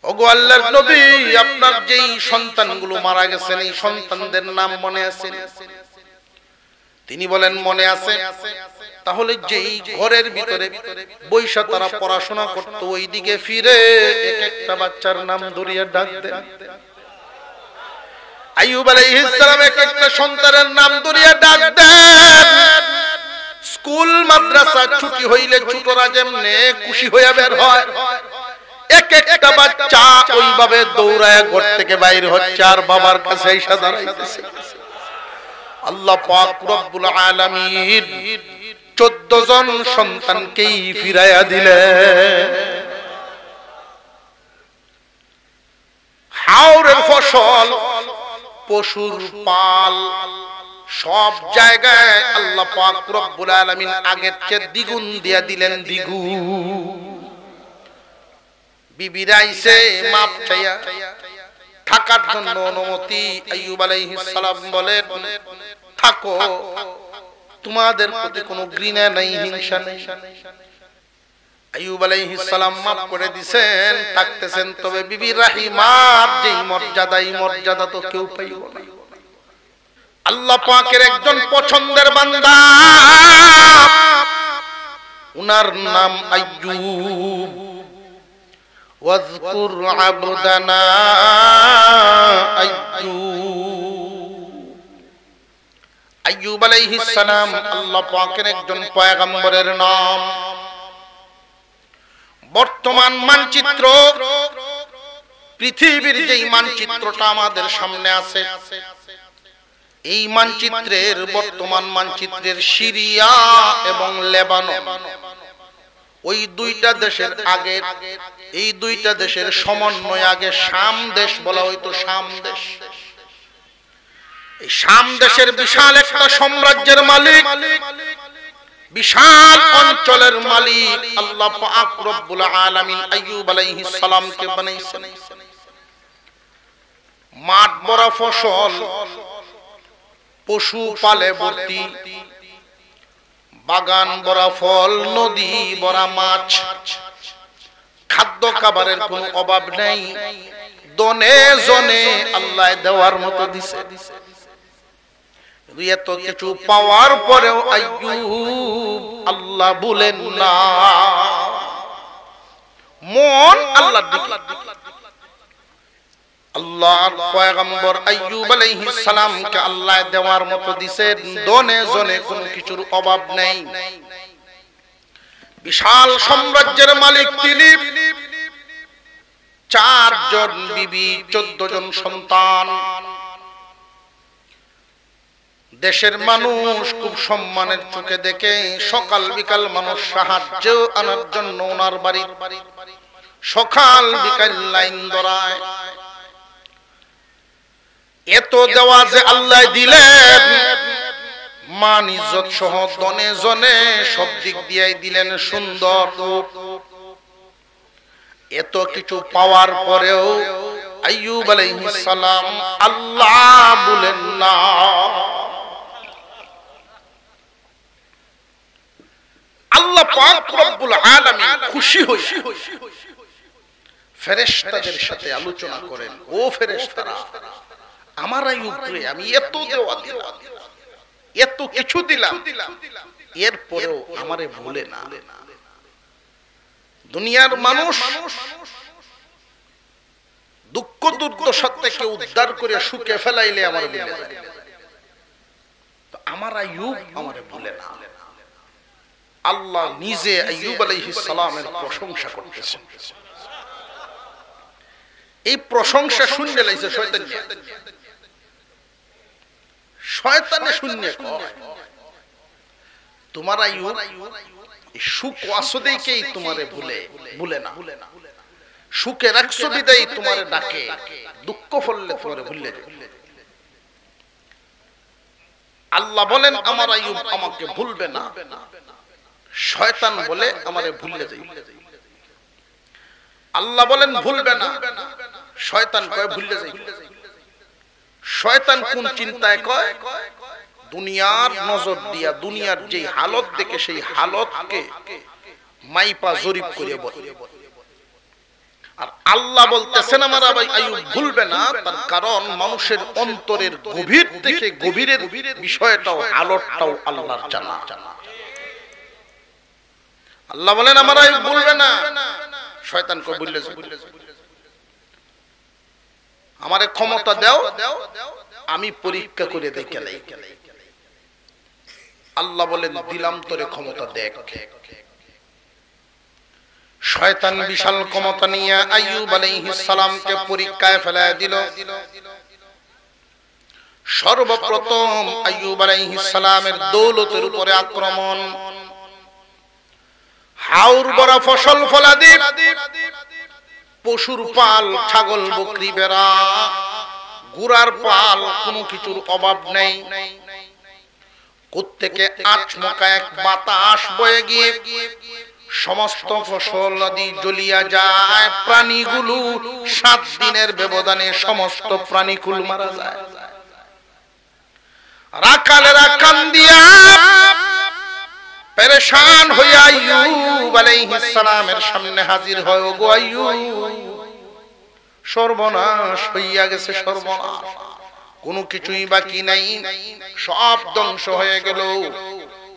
ওগো আল্লাহর নবী, আপনার যেই সন্তানগুলো মারা গেছেন এই সন্তানদের নাম মনে আছে? তিনি বলেন মনে আছে। তাহলে যেই ঘরের ভিতরে বৈশা তারা পড়াশোনা করতো ওই দিকে ফিরে এক একটা বাচ্চার নাম ধরিয়া ডাক দেন। আইয়ুব আলাইহিস সালাম এক একটা সন্তানের নাম ধরিয়া ডাক দেন। স্কুল মাদ্রাসা ছুটি হইলে ছোটরা যেমনে খুশি হইয়া বের হয়, এক একটা বাচ্চা ওইভাবে দৌড়ায় ঘর থেকে বাইরে হচ্ছে আর বাবার কাছে এসে দাঁড়াইতেছে। আল্লাহ পাক রব্বুল আলামিন 14 জন সন্তানকেই ফিরাইয়া দিলেন। হাওরের ফসল, পশুর পাল, সব জায়গায় আল্লাহ পাক রব্বুল আলামিন আগের চেয়ে দ্বিগুণ দিয়া দিলেন, দ্বিগুণ। বিবিরা আইছে মাপ চাইয়া থাকার জন্য অনুমতি। আইয়ুব আলাইহিস সালাম বলেন, থাকো, তোমাদের প্রতি কোনো ঘৃণা নাই, হিংসা নাই। আইয়ুব আলাইহিস সালাম মাফ করে দিবেন, থাকতেছেন। তবে বিবি রাহিমার যেই মর্যাদা, এই মর্যাদা তো কেউ পাইব না। আল্লাহ পাকের একজন পছন্দের বান্দা, উনার নাম আইয়ুব। ওয়াজকুর আবদানা আইয়ুব আলাইহিস সালাম আল্লাহ পাকের একজন পয়গম্বরের নাম। বর্তমান মানচিত্র, পৃথিবীর যেই মানচিত্রটা আমাদের সামনে আছে, এই মানচিত্রের বর্তমান মানচিত্রের সিরিয়া এবং লেবানন, ওই দুইটা দেশের আগে, এই দুইটা দেশের সমন্বয় আগে শাম দেশ বলা হইতো, শাম দেশ। এই শাম দেশের বিশাল একটা সাম্রাজ্যের মালিক, বিশাল অঞ্চলের মালিক আল্লাহ পাক রব্বুল আলামিন আইয়ুব আলাইহিস সালামকে বানাইছেন। মাঠ ভরা ফসল, পশু পালে ভর্তি, বাগান ভরা ফল, নদী ভরা মাছ, খাদ্য খাবারের কোনো অভাব নেই। দনে জনে আল্লাহ দেওয়ার মতো দিছে। এত কিছু পাওয়ার পরেও আইয়ুব আল্লাহ বলেন না, মন আল্লাহর দিকে। আল্লাহর পয়গম্বর আইয়ুব আলাইহিস সালামকে আল্লাহ দেওয়ার মতো দিবেন, দনে জনে কোনো কিছুর অভাব নেই। বিশাল সাম্রাজ্যের মালিক তিনি, 4 জন বিবি, 14 জন সন্তান। দেশের মানুষ খুব সম্মানের চোখে দেখে সকাল বিকাল মানুষ সাহায্য আনার জন্য ওনার বাড়ি সকাল বিকাল লাইন ধরায়। এত দেওয়া যে আল্লাহ দিলেন, মান ইজ্জত সহ দনে জনে সব দিক দিয়ে দিলেন সুন্দর রূপ। এত কিছু পাওয়ার পরেও আইয়ুব আলাইহিস সালাম আল্লাহ বলেন না। আল্লাহ পাক রব্বুল আলামিন খুশি হয়ে ফেরেশতাদের সাথে আলোচনা করেন, ও ফেরেশতারা, আমার আইয়ুবকে আমি এত দেওয়া দিলাম, এত কিছু দিলাম, এরপরেও আমারে ভুলে না। দুনিয়ার মানুষ দুঃখ দুর্দশা থেকে উদ্ধার করে সুখে ফেলাইলে আমার ভুলে যায়, তো আমার আইয়ুব আমারে ভুলে না। আল্লাহ নিজে আইয়ুব আলাইহিস সালামের প্রশংসা করতেছেন। এই প্রশংসা শুনলে লাইছে শয়তান, শয়তানে শুনলে কয় তোমার আইয়ুব সুখ ওয়াসদেইকেই তোমারে ভুলে না, সুখে রাখছো বিদায় তোমারে ডাকে, দুঃখ ফললে তোমারে ভুলে যায়। আল্লাহ বলেন আমার আইয়ুব আমাকে ভুলবে না, শয়তান বলে আমারে ভুলে যায়। আল্লাহ বলেন ভুলবে না, শয়তান কয় ভুলে যায়। শয়তান কোন চিন্তায় কয়? দুনিয়ার নজর দিয়া, দুনিয়ার যেই হালত দেখে সেই হালতকে মাইপা জরিপ করে বলে। আর আল্লাহ বলতেছেন আমার আইয়ুব ভুলবে না, তার কারণ মানুষের অন্তরের গভীর থেকে গভীরের বিষয়টাও আলোটাও আল্লাহর জানা। আল্লাহ বলেন আমার আইয়ুব ভুলবে না। শয়তান কই বললেছে আমারে ক্ষমতা দাও, আমি পরীক্ষা করে দেখে নেই। আল্লাহ বলেন দিলাম তোরে ক্ষমতা দেখ। শয়তান বিশাল ক্ষমতা নিয়ে আইয়ুব আলাইহিস সালামকে পরীক্ষায় ফেলায় দিল। সর্বপ্রথম আইয়ুব আলাইহিস সালামের দৌলতের উপরে আক্রমণ। হাওর ভরা ফসল ফলাদি, পশুর পাল, ছাগল বকরি ভেড়া, গুড়ার পাল, কোনো কিছুর অভাব নেই। কোত্থেকে আচমকা এক বাতাস বয়ে গিয়ে সমস্ত ফসল নদী জ্বলিয়া যায়। প্রাণীগুলো 7 দিনের ব্যবধানে সমস্ত প্রাণীকুল মারা যায়। রাখালেরা কান্দিয়া পেরেশান হইয়া আইয়ুব আলাইহিস সালামের সামনে হাজির হয়। ওগো আইয়ুব, সর্বনাশ হইয়া গেছে, সর্বনাশ, কোনো কিছুই বাকি নাই, সব ধ্বংস হয়ে গেল।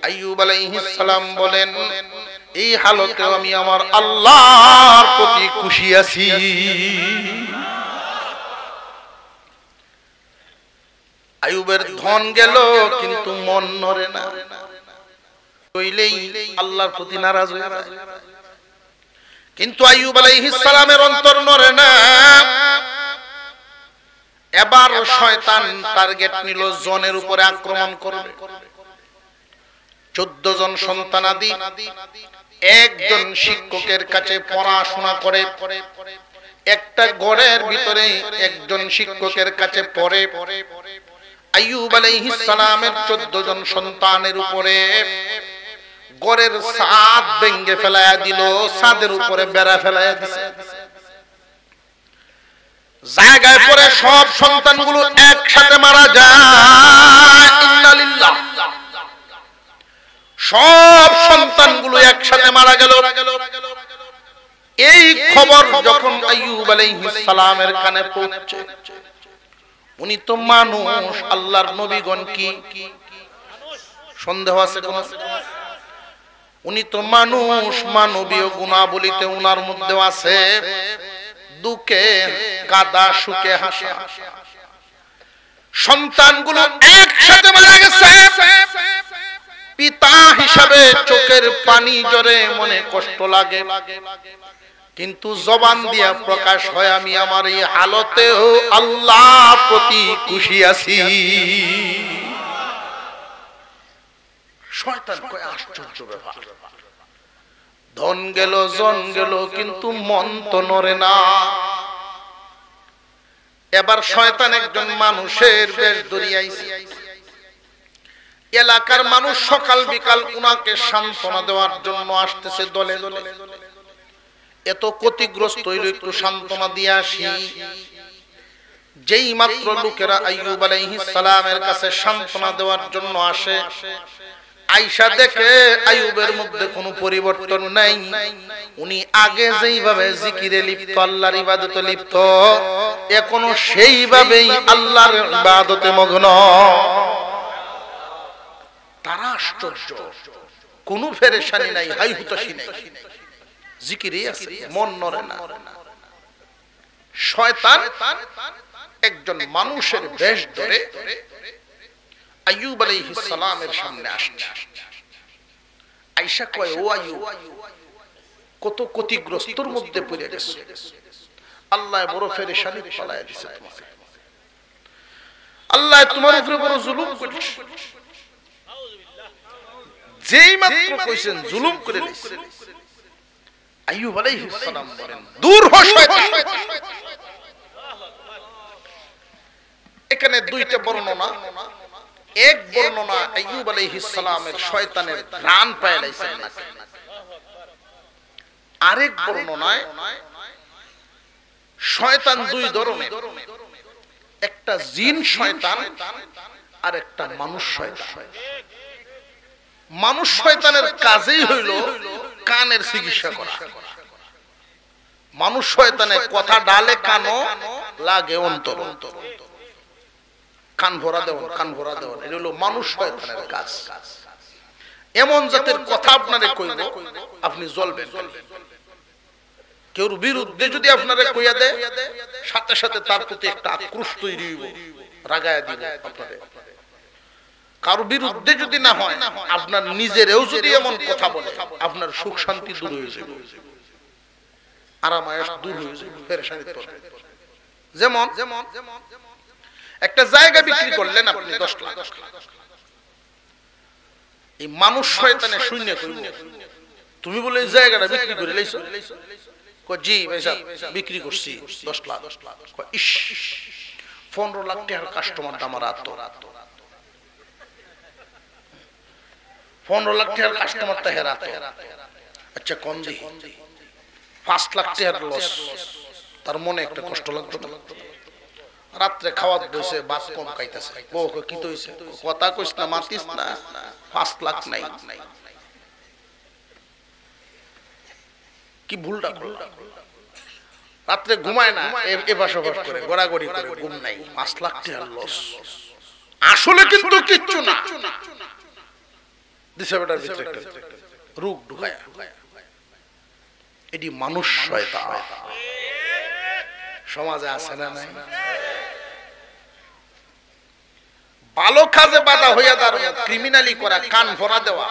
আইয়ুব আলাইহিস সালাম বলেন এই হালতেও আমি আমার আল্লাহর প্রতি খুশি আছি। আইয়ুবের ধন গেল কিন্তু মন নড়ে না, কইলেই আল্লাহর প্রতি নারাজ হয়ে যায়। কিন্তু আইয়ুব আলাইহিস সালামের অন্তর নড়ে না। এবার শয়তান টার্গেট নিল জনের উপরে আক্রমণ করবে। 14 জন সন্তানাদি একজন শিক্ষকের কাছে পড়াশোনা করে, একটা ঘরের ভিতরে একজন শিক্ষকের কাছে পড়ে। আইয়ুব আলাইহিস সালামের 14 জন সন্তানের উপরে ঘরের ছাদ ভেঙে ফেলায়া দিল, ছাদের উপরে বেড়া ফেলায়া দিছে। জায়গায় পড়ে সব সন্তানগুলো একসাথে মারা যায়। ইন্নালিল্লাহ, সব সন্তানগুলো একসাথে মারা গেল। এই খবর যখন আইয়ুব আলাইহিস সালামের কানে পৌঁছে, উনি তো মানুষ, আল্লাহর নবীগণ কি সন্দেহ আছে কোন? উনি তো মানুষ, মানবীয় গুণাবলীতে উনার মধ্যে আছে দুঃখে কাঁদা, সুখে হাসা। সন্তানগুলো একসাথে মারা গেছে। পিতা হিসাবে চোখের পানি ঝরে, মনে কষ্ট লাগে, কিন্তু জবান দিয়া প্রকাশ হয় আমি আমার এই হালতেও আল্লাহর প্রতি খুশি আছি। শয়তান কয় আশ্চর্য ব্যাপার, ধন গেল, জন গেল, কিন্তু মন তো নড়ে না। এবার শয়তান একজন মানুষের বেশ ধরিয়াইছে। এলাকার মানুষ সকাল বিকাল উনাকে সান্ত্বনা দেওয়ার জন্য আসতেছে দলে দলে। এত ক্ষতিগ্রস্ত হইল, একটু সান্ত্বনা দিয়ে আসি। যেই মাত্র লোকেরা আইয়ুব আলাইহিস সালামের কাছে সান্ত্বনা দেওয়ার জন্য আসে, আয়েশা দেখে আইয়ুবের মধ্যে কোনো পরিবর্তন নাই। উনি আগে যেইভাবে জিকিরে লিপ্ত, আল্লাহর ইবাদতে লিপ্ত, এখনো সেইভাবেই আল্লাহর ইবাদতে মগ্ন। তারা আশ্চর্য, কোনো পেরেশানি নাই, হাই হুতাশি নাই, জিকিরে আছে, মন নড়ে না। শয়তান একজন মানুষের বেশ ধরে আইয়ুব আলাইহিস সালামের সামনে আসছে। আয়েশা কয়, ও আইয়ুব, কত ক্ষতিগ্রস্তর মধ্যে পড়ে গেছে, আল্লাহ বড় পেরেশানি ফলায়া দিয়েছে তোমাকে, আল্লাহ তোমার উপরে বড় জুলুম করেছে। যেই মাত্র কইছেন জুলুম করে দিয়েছে, আইয়ুব আলাইহিস সালাম বলেন দূর হ শয়তান। এখানে দুইটা বর্ণনা। এক বর্ণনা আইয়ুব আলাইহিস সালামের শয়তানের ঘ্রাণ পায় লাইছেন না। আরেক বর্ণনায় শয়তান দুই ধরনের, একটা জিন শয়তান আর একটা মানুষ শয়তান। মানুষ শয়তানের কাজই হইল কানের চিকিৎসা করা, মানুষ শয়তানে কথা ডালে কানো লাগে অন্তর, কান ভরা দেওয়ান, কান ভরা দেওয়ান, এটা হলো মানুষ শয়তানের কাজ। এমন জাতের কথা আপনারে কইব আপনি জ্বলবেন। কেউর বিরুদ্ধে যদি আপনারে কইয়া দেয় সাথে সাথে তার প্রতি একটা আক্রোশ তৈরি হইব, রাগায়া দিব আপনারে। কারো বিরুদ্ধে যদি না হয় আপনার নিজেরও যদি এমন কথা বলে আপনার সুখ শান্তি দূর হয়ে যাবে, আরাম আয়েশ দূর হয়ে যাবে, পেরেশানি পড়বে। যেমন একটা জায়গা বিক্রি করলেন আপনি 10 লাখ, এই মানুষ শয়তানে শূন্য কইব তুমি বলে এই জায়গাটা বিক্রি করে লাইছো, কই জি ভাই সাহেব বিক্রি করছি 10 লাখ। কই ইস 15 লাখ টাকার কাস্টমার আমার আতো, 15 লাখ টাকার কাস্টমারটা হেরাতো। আচ্ছা কম দি 5 লাখ টাকার লস, তার মনে একটা কষ্ট লাগতো না? রাত্রে খাওয়া বসে বাস কম খাইতেছে, ও কি তো হইছে, কথা কইস না মাতিস না, 5 লাখ নাই, কি ভুলটা করলাম? রাত্রে ঘুমায় না, এবাস ওবাস করে গড়াগড়ি করে, ঘুম নাই, 5 লাখ টাকার লস। আসলে কিন্তু কিচ্ছু না, দিছে বেটার ভিতরে একটা রোগ ঢুকায়া। এটি মানুষ শয়তান, সমাজে আছে না নাই? ভালো কাজে বাধা হইয়া দাঁড়ানো, ক্রিমিনালি করা, কান ভরা দেওয়া,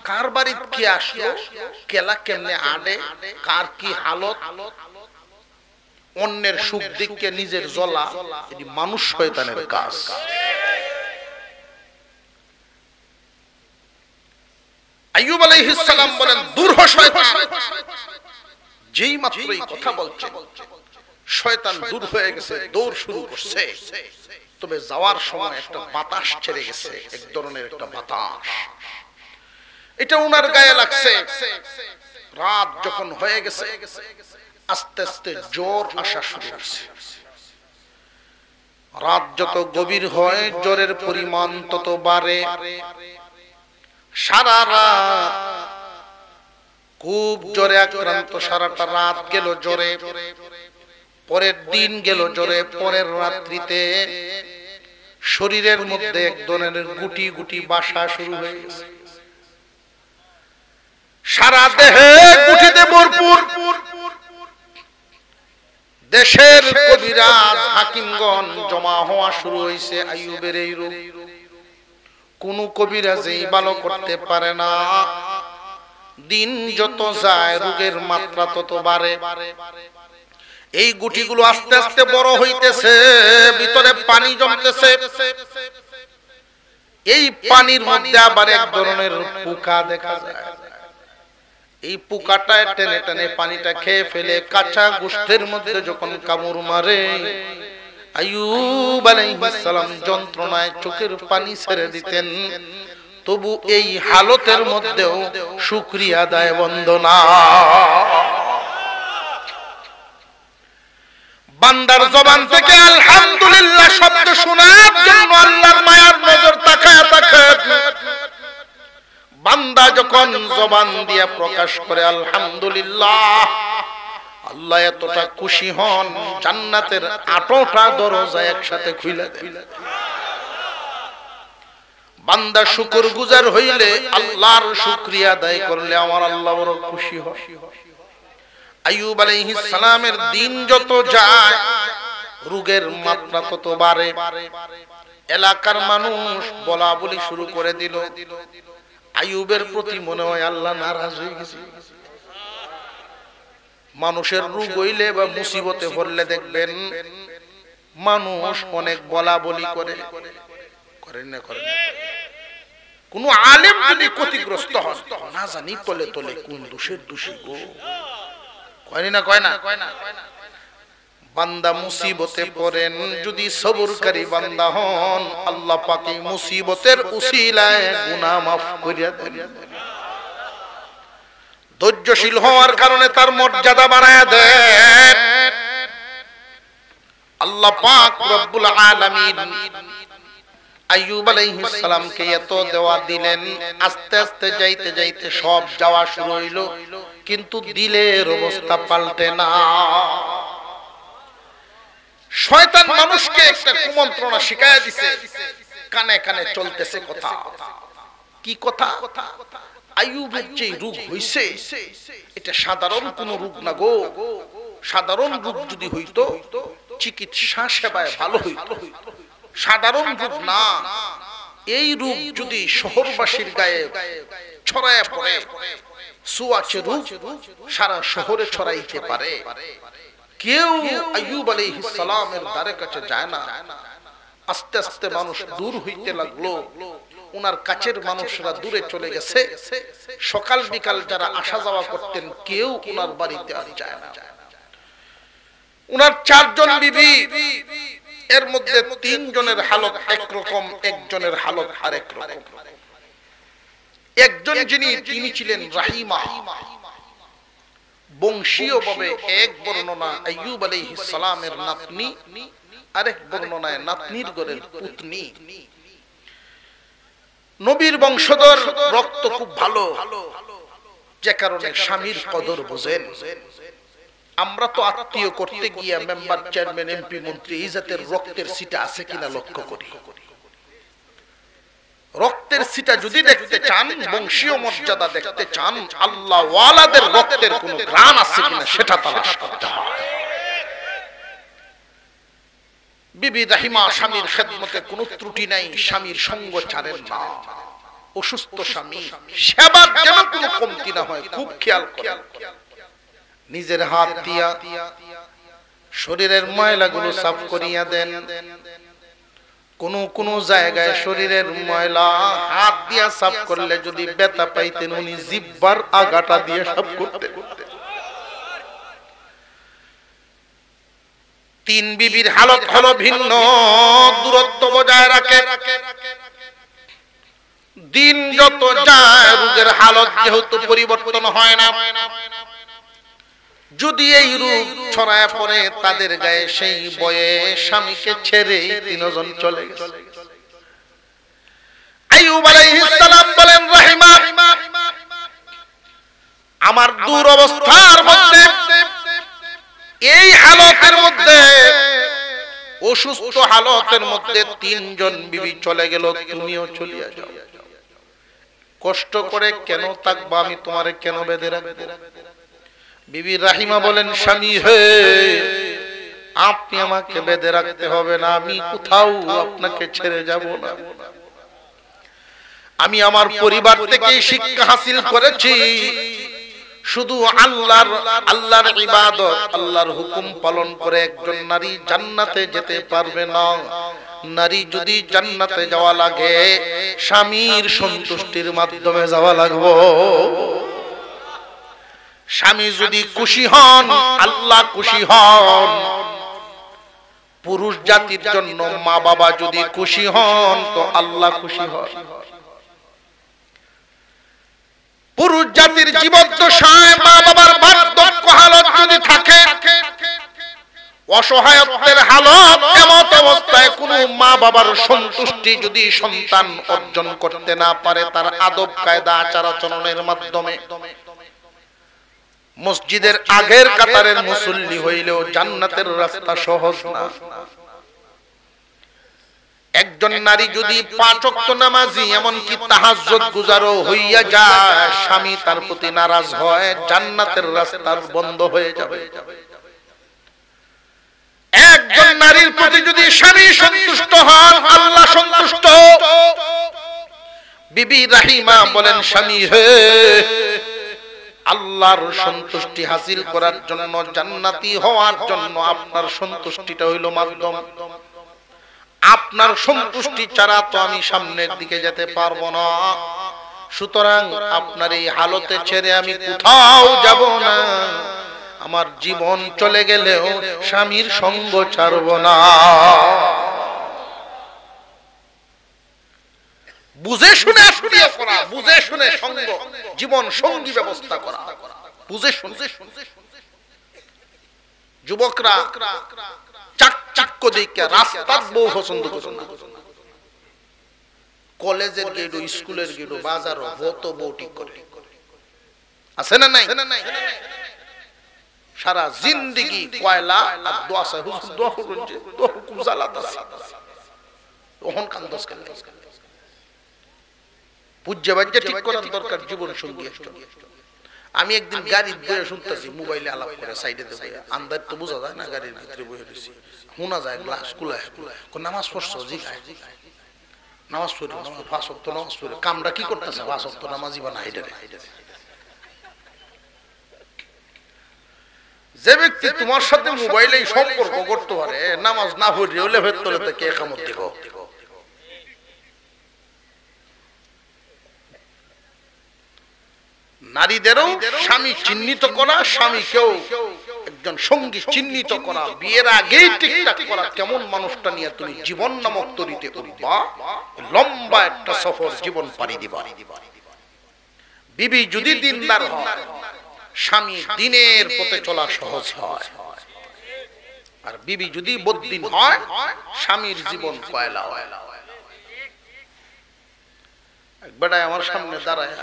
কার বাড়িতে কি আসলো, কেলা কেমনে আডে, কার কি হালত, অন্যের সুখ দিককে নিজের জ্বলা, এটি মানুষ শয়তানের কাজ। আইয়ুব আলাইহিস সালাম বলেন দূর হ শয়তান। যেই মাত্র এই কথা বলছে শয়তান দূর হয়ে গেছে, দৌড় শুরু করছে। তবে যাওয়ার সময় একটা বাতাস ছেড়ে গেছে, এক ধরনের একটা বাতাস, এটা উনার গায়ে লাগছে। রাত যখন হয়ে গেছে আস্তে আস্তে জ্বর আসা শুরু হয়েছে। রাত যত গভীর হয় জ্বরের পরিমাণ তত বাড়ে। সারা রাত খুব জ্বরে আক্রান্ত, সারাটা রাত গেল জ্বরে, পরের দিন গেল জ্বরে, পরের রাত্রিতে শরীরের মধ্যে এক ধরনের গুটি গুটি বাসা শুরু হয়ে গেছে, সারা দেহে গুটিতে ভরপুর। দেশের কবিরাজ হাকিমগণ জমা হওয়া শুরু হয়েছে আইয়ুবের এই রোগ। কোন কবিরাজই ভালো করতে পারে না। দিন যত যায় রোগের মাত্রা তত বাড়ে। এই গুটিগুলো আস্তে আস্তে বড় হইতেছে, ভিতরে পানি জমতেছে। এই পানির মধ্যে আবার এক ধরনের পোকা দেখা যায়। এই পোকাটা টেনে টেনে পানিটা খেয়ে ফেলে, কাঁচা গোশতের মধ্যে যখন কামড় মারে, আইয়ুব আলাইহিস সালাম যন্ত্রণায় চোখের পানি ছেড়ে দিতেন। তবু এই হালতের মধ্যেও শুকরিয়া আদায় বন্দনা। বান্দার জবান থেকে আলহামদুলিল্লাহ শব্দ শোনার জন্য আল্লাহর মায়ার নজর তাকায় তাকায়। বান্দা যখন জবান দিয়ে প্রকাশ করে আলহামদুলিল্লাহ, আল্লাহ এতটা খুশি হন জান্নাতের 8টা দরজা একসাথে খুলে দেন। বান্দা শুকরগুজার হইলে, আল্লাহর শুকরিয়া আদায় করলে আমার আল্লাহ বড় খুশি হয়। আইয়ুব আলাইহিস সালামের দিন যত যায় রোগের মাত্রা তত বাড়ে। এলাকার মানুষ বলা বলি শুরু করে দিল। আইয়ুবের প্রতি মনে হয় আল্লাহ নারাজ হয়ে গেছে। মানুষের রোগ হইলে বা মুসিবতে পড়লে দেখবেন মানুষ অনেক বলা বলি করে, করেন না? করেন না? কোন আলেম যদি ক্ষতিগ্রস্ত হয় না জানি তলে তলে কোন দোষের দোষী গো, কয় না? কয় না? বান্দা মুসিবতে পড়েন, যদি সবরকারী বান্দা হন আল্লাহ পাক এই মুসিবতের উসিলায় গুনাহ মাফ করিয়া দেন। ধৈর্যশীল হওয়ার কারণে তার মর্যাদা বাড়ায়া দেন। আল্লাহ পাক রব্বুল আলামিন আইয়ুব আলাইহিস সালামকে এত দেওয়া দিলেন, আস্তে আস্তে যাইতে যাইতে সব যাওয়া শুরু হইল, কিন্তু দিলের অবস্থা পাল্টে না। শয়তান মানুষকে একটা কুমন্ত্রণা শিখায়া দিছে, কানে কানে চলতেছে কথা। কি কথা? আইয়ুবের যে রোগ হইছে এটা সাধারণ কোন রোগ না গো। সাধারণ রোগ যদি হইতো চিকিৎসা সেবায় ভালো হইতো, সাধারণ রোগ না। এই রোগ যদি শহরবাসীর গায়ে ছড়ায় পড়ে, সুয়াচে রোগ সারা শহরে ছড়াইতে পারে। কেউ আইয়ুব আলাইহিস সালামের দ্বারে কাছে যায় না। আস্তে আস্তে মানুষ দূর হইতে লাগলো, উনার কাছের মানুষরা দূরে চলে গেছে। সকাল বিকাল যারা আসা যাওয়া করতেন কেউ উনার বাড়িতে আর যায় না। উনার 4 জন বিবি, এর মধ্যে 3 জনের হালত একরকম, একজনের হালত আরেক রকম। একজন তিনি ছিলেন রাহিমা, বংশীয়ভাবে এক বর্ণনা আইয়ুব আলাইহিস সালামের নাতনি, আরেক বর্ণনায় নাতনির ঘরের পুতনি। নবীর বংশধর, রক্ত খুব ভালো, যে কারণে স্বামীর কদর বোঝেন। আমরা তো আত্মীয় করতে গিয়া মেম্বার, চেয়ারম্যান, এমপি, মন্ত্রী এই জাতের রক্তের সিটা আছে কিনা লক্ষ্য করি। রক্তের সিটা যদি দেখতে চান, বংশীয় মর্যাদা দেখতে চান, আল্লাহ ওয়ালাদের রক্তের কোন ঘ্রাণ আছে কিনা সেটা তালাশ করতে হয়। বিবি রাহিমা স্বামীর খেদমতে কোনো ত্রুটি নাই, স্বামীর সঙ্গ ছাড়েন না। অসুস্থ স্বামী, সেবার যেন কোনো কমতি না হয় খুব খেয়াল করেন। নিজের হাত দিয়া শরীরের ময়লাগুলো সাফ করিয়া দেন। কোন জায়গায় শরীরের ময়লা হাত দিয়া সাফ করলে যদি ব্যথা পাইতেন, উনি জিহ্বার আগাটা দিয়ে সাফ করতেন। 3 বিবির হালত হলো ভিন্ন, দূরত্ব বজায় রাখে। দিন যত যায় রোগের হালত যেহেতু পরিবর্তন হয় না, যদি এই রোগ ছড়ায় পড়ে তাদের গায়ে, সেই বয়ে স্বামীকে ছেড়ে 3 জন চলে গেছে। আইয়ুব আলাইহিস সালাম বলেন, রাহিমা, আমার দূর অবস্থার মধ্যে, এই হালতের মধ্যে, অসুস্থ হালতের মধ্যে 3 জন বিবি চলে গেল, তুমিও চলিয়া যাও। কষ্ট করে কেন থাকবা, আমি তোমারে কেন বেঁধে রাখবো? বিবি রাহিমা বলেন, স্বামী হে, আপনি আমাকে বেঁধে রাখতে হবে না, আমি কোথাও আপনাকে ছেড়ে যাব না। আমি আমার পরিবার থেকে শিক্ষা হাসিল করেছি, শুধু আল্লাহর ইবাদত, আল্লাহর হুকুম পালন করে একজন নারী জান্নাতে যেতে পারবে না। নারী যদি জান্নাতে যাওয়া লাগে, স্বামীর সন্তুষ্টির মাধ্যমে যাওয়া লাগবে। স্বামী যদি খুশি হন, আল্লাহ খুশি হন। পুরুষ জাতির জন্য মা বাবা যদি খুশি হন, তো আল্লাহ খুশি হন। পুরুষ জাতির জীবদ্দশায় মা বাবার বার্ধক্য হালত যদি থাকে, অসহায়ত্বের হালত, এমত অবস্থায় কোন মা বাবার সন্তুষ্টি যদি সন্তান অর্জন করতে না পারে, তার আদব কায়দা আচার আচরণের মাধ্যমে, মসজিদের আগের কাতারের মুসল্লি হইলেও জান্নাতের রাস্তা সহজ না। একজন নারী যদি 5 ওয়াক্ত নামাজি, এমনকি তাহাজ্জুদ গুজারও হইয়া যায়, স্বামী তার প্রতি নারাজ হয়, জান্নাতের রাস্তা বন্ধ হয়ে যাবে। একজন নারীর প্রতি যদি স্বামী সন্তুষ্ট হন, আল্লাহ সন্তুষ্ট। বিবি রাহিমা বলেন, স্বামী হে, আল্লাহর সন্তুষ্টি হাসিল করার জন্য, জান্নাতি হওয়ার জন্য আপনার সন্তুষ্টিটা হইল মাধ্যম। আপনার সন্তুষ্টি ছাড়া তো আমি সামনের দিকে যেতে পারবো না। সুতরাং আপনার এই হালতে ছেড়ে আমি কোথাও যাব না। আমার জীবন চলে গেলেও স্বামীর সঙ্গ ছাড়ব না। বুঝে শুনে আসিয়া করা, বুঝে শুনে সঙ্গ, জীবন সঙ্গী ব্যবস্থা করা, বুঝে শুনে। যুবকরা চাকচিক্য দেখে রাস্তার বউ পছন্দ করে, কলেজের গেট, স্কুলের গেট, বাজারও হতো বউ ঠিক করে আছে না নাই? সারা জিন্দেগি কয়লা আর দোয়া চাই, হুজুর দোয়া করুন যে দোয়া খুব জ্বালাত আছে, ওহন কান্দস কেন? পূজ্য বাজ্যা ঠিক করার দরকার জীবন সঙ্গী একজন। আমি একদিন গাড়ি বসে শুনতেছি, মোবাইলে আলাপ করে সাইডে দেবে, আন্দাজ তো বোঝা যায় না, গাড়ির ভিতরে বসে রয়েছি, শোনা যায় গ্লাস কুলায় নামাজ পড়ছো? জি নামাজ পড়ি, পাঁচ ওয়াক্ত নামাজ পড়ি। কামরা কি করতেছে? পাঁচ ওয়াক্ত নামাজই বা না। যে ব্যক্তি তোমার সাথে মোবাইলে সম্পর্ক করতে পারে, নামাজ না পড়লেও লেভের তলে থেকে একামত দিব। নারীদেরও স্বামী চিহ্নিত করা, স্বামীকেও একজন সঙ্গী চিহ্নিত করা, বিয়ের আগেই ঠিকঠাক করা, কেমন মানুষটা নিয়ে তুমি জীবন নামক তরিতে উঠবা, লম্বা একটা সফর জীবন পাড়ি দিবা। বিবি যদি দিনদার হয়, স্বামী দিনের পথে চলা সহজ হয়। আর বিবি যদি বদ্দিন হয়, স্বামীর জীবন কয়লা হয়। একবার আমার সামনে দাঁড়ায়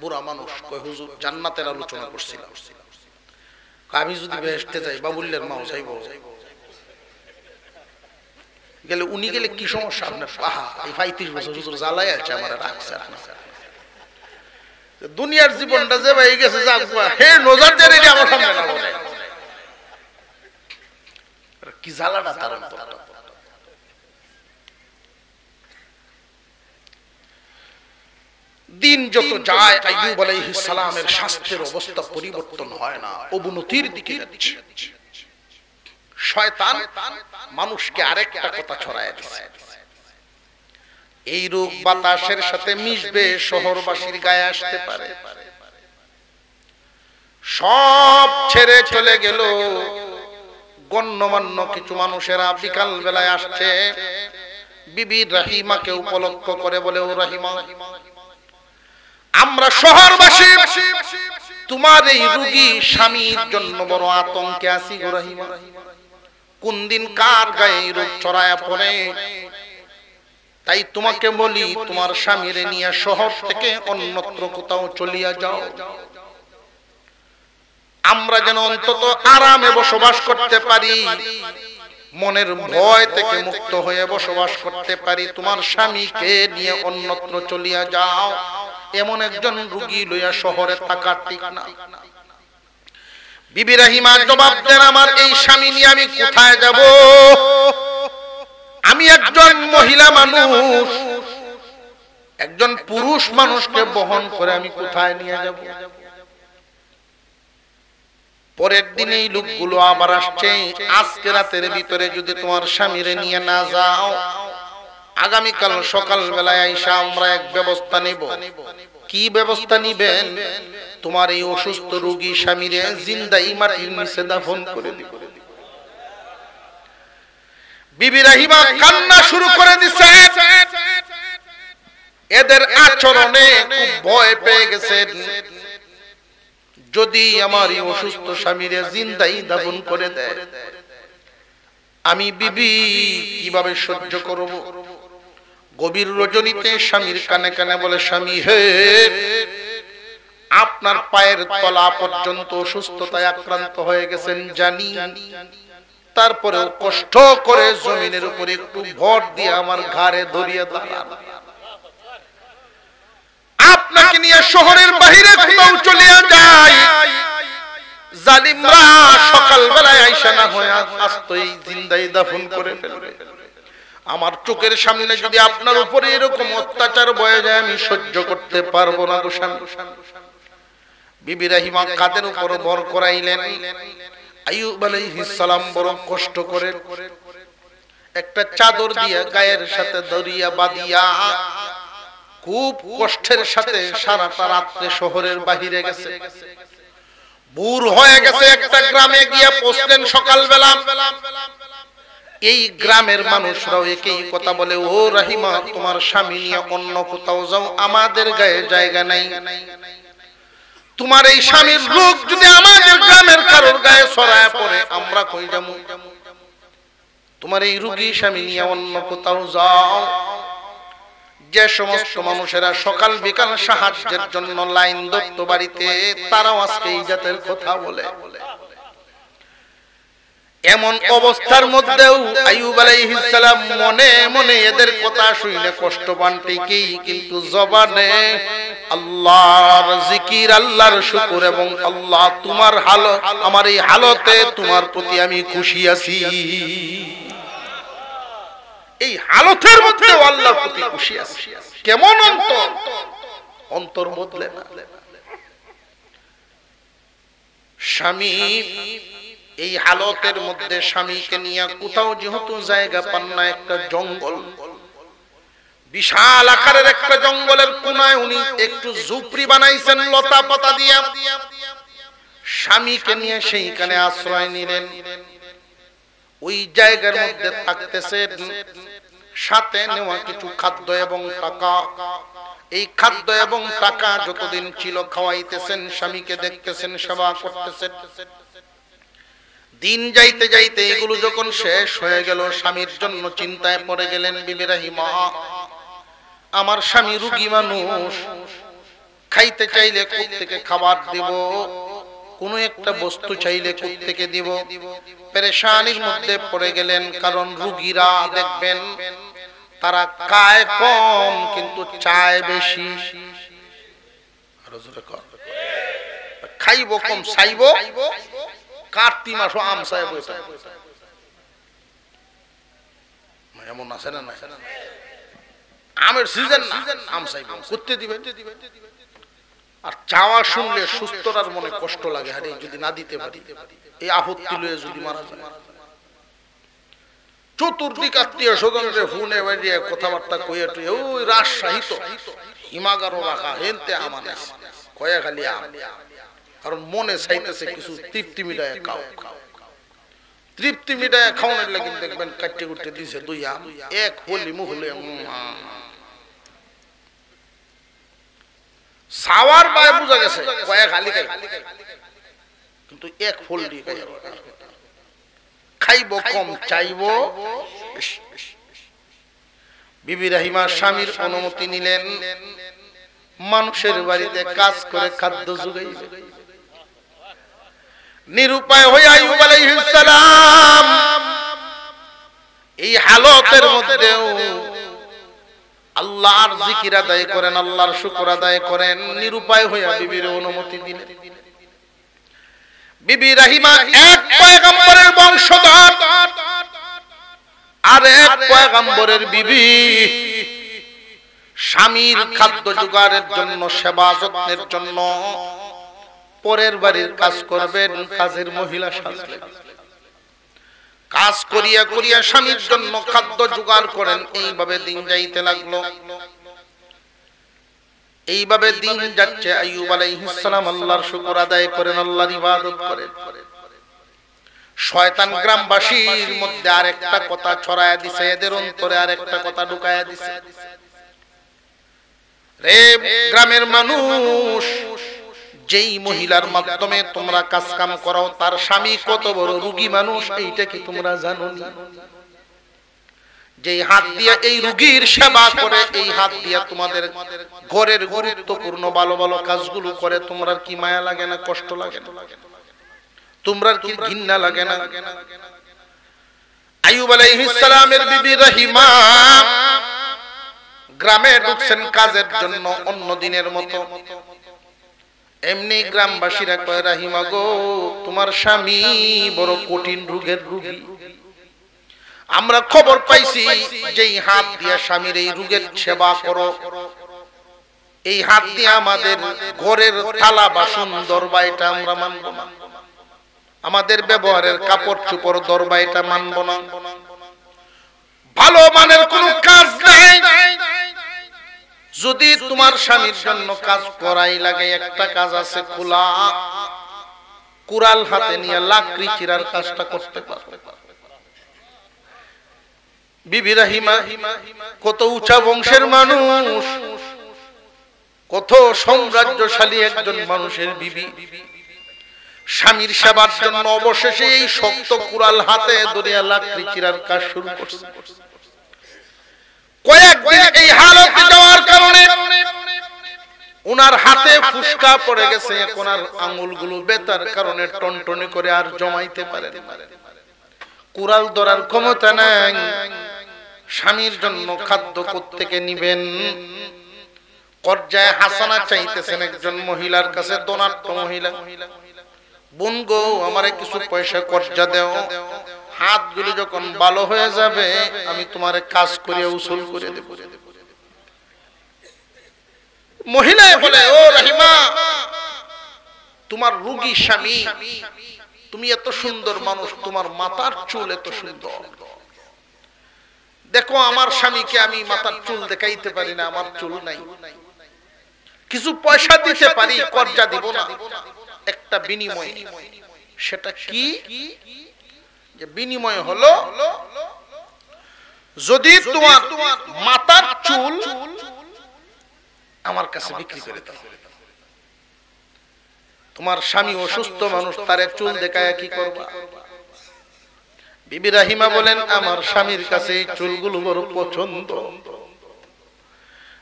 বুড়া মানুষ, কয় হুজুর জান্নাতের আলোচনা করছিল, আমি যদি বেহেশতে যাই, বাবুল্যের মাও চাইব গেলে, উনি গেলে কি সমস্যা আপনার? এই 35 বছর হুজুর জ্বালাই আছে আমার, রাখছে দুনিয়ার জীবনটা যে ভাই গেছে, হে নজর দেন এটা আমার সামনে না বলে কি জ্বালাটা তার অন্তরটা। দিন যত যায়, আইয়ুব আলাইহিস সালামের স্বাস্থ্যের অবস্থা পরিবর্তন হয় না, অবনতির দিকে যাচ্ছে। শয়তান মানুষকে আরেকটা কথা ছড়ায় দিচ্ছে, এই রোগ বাতাসের সাথে মিশবে, শহরবাসীর গায়ে আসতে পারে। সব ছেড়ে চলে গেল। গণ্যমান্য কিছু মানুষেরা বিকাল বেলায় আসছে, বিবি রাহিমাকে উপলক্ষ করে বলে, ও রাহিমা, আমরা শহরবাসী তোমার এই রোগী স্বামীর জন্য বড় আতঙ্কে আছি গো রাহিমা। কোন দিন কার গায়ে রোগ ছড়ায়া পড়ে, তাই তোমাকে বলি তোমার স্বামীরে নিয়ে শহর থেকে অন্যত্র কোথাও চলিয়া যাও, আমরা যেন অন্তত আরামে বসবাস করতে পারি, মনের ভয় থেকে মুক্ত হয়ে বসবাস করতে পারি। তোমার স্বামীকে নিয়ে অন্যত্র চলিয়া যাও, এমন একজন রোগী লইয়া শহরে থাকা ঠিক না। বিবি রাহিমা জবাব দেন, আমার এই স্বামী নিয়ে আমি কোথায় যাব? আমি একজন মহিলা মানুষ, একজন পুরুষ মানুষকে বহন করে আমি কোথায় নিয়ে যাব? পরের দিন এই লোকগুলো আবার আসছে, আজকে রাতের ভিতরে যদি তোমার স্বামীরে নিয়ে না যাও, আগামীকাল সকাল বেলায় আইসা আমরা এক ব্যবস্থা নিব। কি ব্যবস্থা নিবেন? তোমার এই অসুস্থ রোগী স্বামীরে জিন্দাই মাটির নিচে দাফন করে দিব। বিবি রাহিমা কান্না শুরু করে দিছে। এদের আচরণে খুব ভয় পেয়ে গেছেন, যদি আমার এই অসুস্থ স্বামীরে জিন্দাই দাফন করে দেয়, আমি বিবি কিভাবে সহ্য করব? গভীর রজনীতে স্বামীর কানে কানে বলে, স্বামী হে, আপনার পায়ের তলা পর্যন্ত অসুস্থতায় আক্রান্ত হয়ে গেছেন জানি, তারপরেও কষ্ট করে জমিনের উপরে একটু ভর দিয়ে আমার ঘাড়ে ধরিয়ে দাঁড়ান। আপনাকে নিয়ে শহরের বাইরে কোথাও চলে যায়, জালিমরা সকাল বেলায় আইসা না হয় আস্তই জিন্দাই দাফন করে ফেলবে। আমার চোখের সামনে যদি আপনার উপরে এরকম অত্যাচার বয়ে যায়, আমি সহ্য করতে পারবো না গো স্বামী। বিবি রাহিমা কাদের উপর ভর করাইলেন। আইয়ুব আলাইহিস সালাম বড় কষ্ট করে একটা চাদর দিয়ে গায়ের সাথে দরিয়া বাঁধিয়া খুব কষ্টের সাথে সারাটা রাত্রে শহরের বাহিরে গেছে। ভোর হয়ে গেছে, একটা গ্রামে গিয়ে পৌঁছলেন সকাল বেলা। এই গ্রামের মানুষরাও একই কথা বলে, ও রাহিমা, তোমার স্বামী নিয়ে অন্য কোথাও যাও, আমাদের গায়ে জায়গা নাই। তোমার এই স্বামীর রোগ যদি আমাদের গ্রামের কারোর গায়ে ছড়ায় পড়ে, আমরা কই যাবো? তোমার এই রোগী স্বামী নিয়ে অন্য কোথাও যাও। যে সমস্ত মানুষেরা সকাল বিকাল সাহায্যের জন্য লাইন ধরত বাড়িতে, তারাও আজকে এই জাতের কথা বলে। এমন অবস্থার মধ্যেও আইয়ুব আলাইহিস সালাম মনে মনে এদের কথা শুনে কষ্ট পান ঠিকই, কিন্তু জবানে আল্লাহর জিকির, আল্লাহর শুকর এবং আল্লাহ তোমার হালত, আমার এই হালতে তোমার প্রতি আমি খুশি আছি, এই হালতের মধ্যে আল্লাহর প্রতি খুশি আছি। কেমন অন্তর, অন্তর বদলে না। স্বামী এই হালতের মধ্যে স্বামীকে নিয়ে কোথাও যেহেতু জায়গা পান না, একটা জঙ্গল, বিশাল আকারের একটা জঙ্গলের কোনায় উনি একটু ঝুপড়ি বানাইছেন লতা পাতা দিয়া, স্বামীকে নিয়ে সেইখানে আশ্রয় নিলেন। ওই জায়গার মধ্যে থাকতেছেন, সাথে নেওয়া কিছু খাদ্য এবং টাকা, এই খাদ্য এবং টাকা যতদিন ছিল খাওয়াইতেছেন, স্বামীকে দেখতেছেন, সেবা করতেছেন। দিন যাইতে যাইতে এগুলো যখন শেষ হয়ে গেল, স্বামীর জন্য চিন্তায় পড়ে গেলেন। বিবি রাহিমা, আমার স্বামী রোগী মানুষ, খাইতে চাইলে কোত্থেকে খাবার দিব, কোন একটা বস্তু চাইলে কোত্থেকে দিব, পেরেশানির মধ্যে পড়ে গেলেন। কারণ রোগীরা দেখবেন তারা খায় কম কিন্তু চায় বেশি, খাইব কম চাইব, কার্তিক মাস আম চাইব, এমন আছে না? আমের সিজন আম চাইব, করতে দিবে। আর চাওয়া শুনলে সুস্থতার মনে কষ্ট লাগে, আরে যদি না দিতে পারি, এই আপত্তি লয়ে যদি মারা যায়। চতুর্দিক আত্মীয় স্বজনরে ফোনে বাড়িয়ে কথাবার্তা কইয়া টুয়ে, ওই রাজশাহী তো হিমাগারও রাখা, হেনতে আমার কয়া খালি আম, কারণ মনে চাইতেছে কিছু তৃপ্তি মিটায় খাও, তৃপ্তি মিটায় খাওয়ানোর লাগে দেখবেন কাটতে কুটতে দিছে দুই আম, এক হলি মুহলে সাওয়ার বায় বুঝা গেছে কয়া খালি খাই, কিন্তু এক ফুল দিয়ে খাইব কম চাইব। বিবি রাহিমা স্বামীর অনুমতি নিলেন, মানুষের বাড়িতে কাজ করে খাদ্য জুগাইবে। নিরুপায় হয়ে আইয়ুব আলাইহিস সালাম এই হালতের মধ্যেও আল্লাহর জিকির আদায় করেন, আল্লাহর শুকর আদায় করেন। নিরুপায় হয়ে বিবির অনুমতি দিলেন। বিবি রাহিমা এক পয়গম্বরের বংশধর আর এক পয়গম্বরের বিবি, স্বামীর খাদ্য জোগাড়ের জন্য, সেবা যত্নের জন্য পরের বাড়ির কাজ করবেন, কাজের মহিলা সাজলেন। কাজ করিয়া করিয়া স্বামীর জন্য খাদ্য জোগাড় করেন। এইভাবে দিন যাইতে লাগলো, এইভাবে দিন যাচ্ছে। আইয়ুব আলাইহিস সালাম আল্লাহর শুকর আদায় করেন, আল্লাহর ইবাদত করেন। শয়তান গ্রামবাসীর মধ্যে আরেকটা কথা ছড়ায়া দিছে, এদের অন্তরে আরেকটা কথা ঢুকায়া দিছে। রে গ্রামের মানুষ, যেই মহিলার মাধ্যমে তোমরা কাজ কাম করাও তার স্বামী কত বড় রোগী মানুষ, এইটা কি তোমরা জানো না? যেই হাত দিয়ে এই রোগীর সেবা করে, এই হাত দিয়ে তোমাদের ঘরের গুরুত্বপূর্ণ ভালো ভালো কাজগুলো করে, তোমরা কি মায়া লাগে না, কষ্ট লাগে না, তোমরা কি ঘৃণা লাগে না? আইয়ুব আলাইহিস সালামের বিবি রাহিমা গ্রামে ঢুকছেন কাজের জন্য অন্য দিনের মতো। এমনি গ্রামবাসীরা কয়, রাহিমা গো, তোমার স্বামী বড় কঠিন রোগের রোগী। আমরা খবর পাইছি যেই হাত দিয়ে স্বামীর এই রোগের সেবা করো, এই হাত দিয়ে আমাদের ঘরের থালা বাসন দরবাইটা আমরা মানব না, আমাদের ব্যবহারের কাপড় চোপড় দরবাইটা মানব না, ভালো মানের কোন কাজ নাই। যদি তোমার স্বামীর জন্য কাজ করাই লাগে, একটা কাজ আছে, খোলা কুড়াল হাতে নিয়ে লাকড়ি চিরার কাজটা করতে পারবে। বিবি রাহিমা কত উঁচা বংশের মানুষ, কত সাম্রাজ্যশালী একজন মানুষের বিবি, স্বামীর সেবার জন্য অবশেষে এই শক্ত কুড়াল হাতে ধরিয়া লাকড়ি চিরার কাজ শুরু করছে। কয়েকদিন এই হালতে যাওয়ার উনার হাতে ফুসকা পড়ে গেছে, এখন আর আঙ্গুলগুলো বেতার কারণে টনটনি করে আর জমাইতে পারেন না, কুড়াল ধরার ক্ষমতা নাই। স্বামীর জন্য খাদ্য কোত্থেকে নিবেন? পর্যায়ে হাসানা চাইতেছেন একজন মহিলার কাছে, দোনাট্য মহিলা, বোন গো আমারে কিছু পয়সা কর্জা দেও, হাতগুলো যখন ভালো হয়ে যাবে আমি তোমারে কাজ করে উসুল করে দেব। মহিলা বলে, ও রহিমা, তোমার রোগী স্বামী, তুমি এত সুন্দর মানুষ, তোমার মাথার চুল এত সুন্দর, দেখো আমার স্বামীকে আমি মাথার চুল দেখাইতে পারি না, আমার চুল নাই, কিছু পয়সা দিতে পারি, কর্জা দিব না, একটা বিনিময়। সেটা কি? যে বিনিময় হলো যদি তোমার মাথার চুল আমার কাছে বিক্রি করে দাও। তোমার স্বামী অসুস্থ মানুষ, তারে চুল দেখায় কি করবা? বিবি রাহিমা বলেন, আমার স্বামীর কাছে এই চুলগুলো বড় পছন্দ,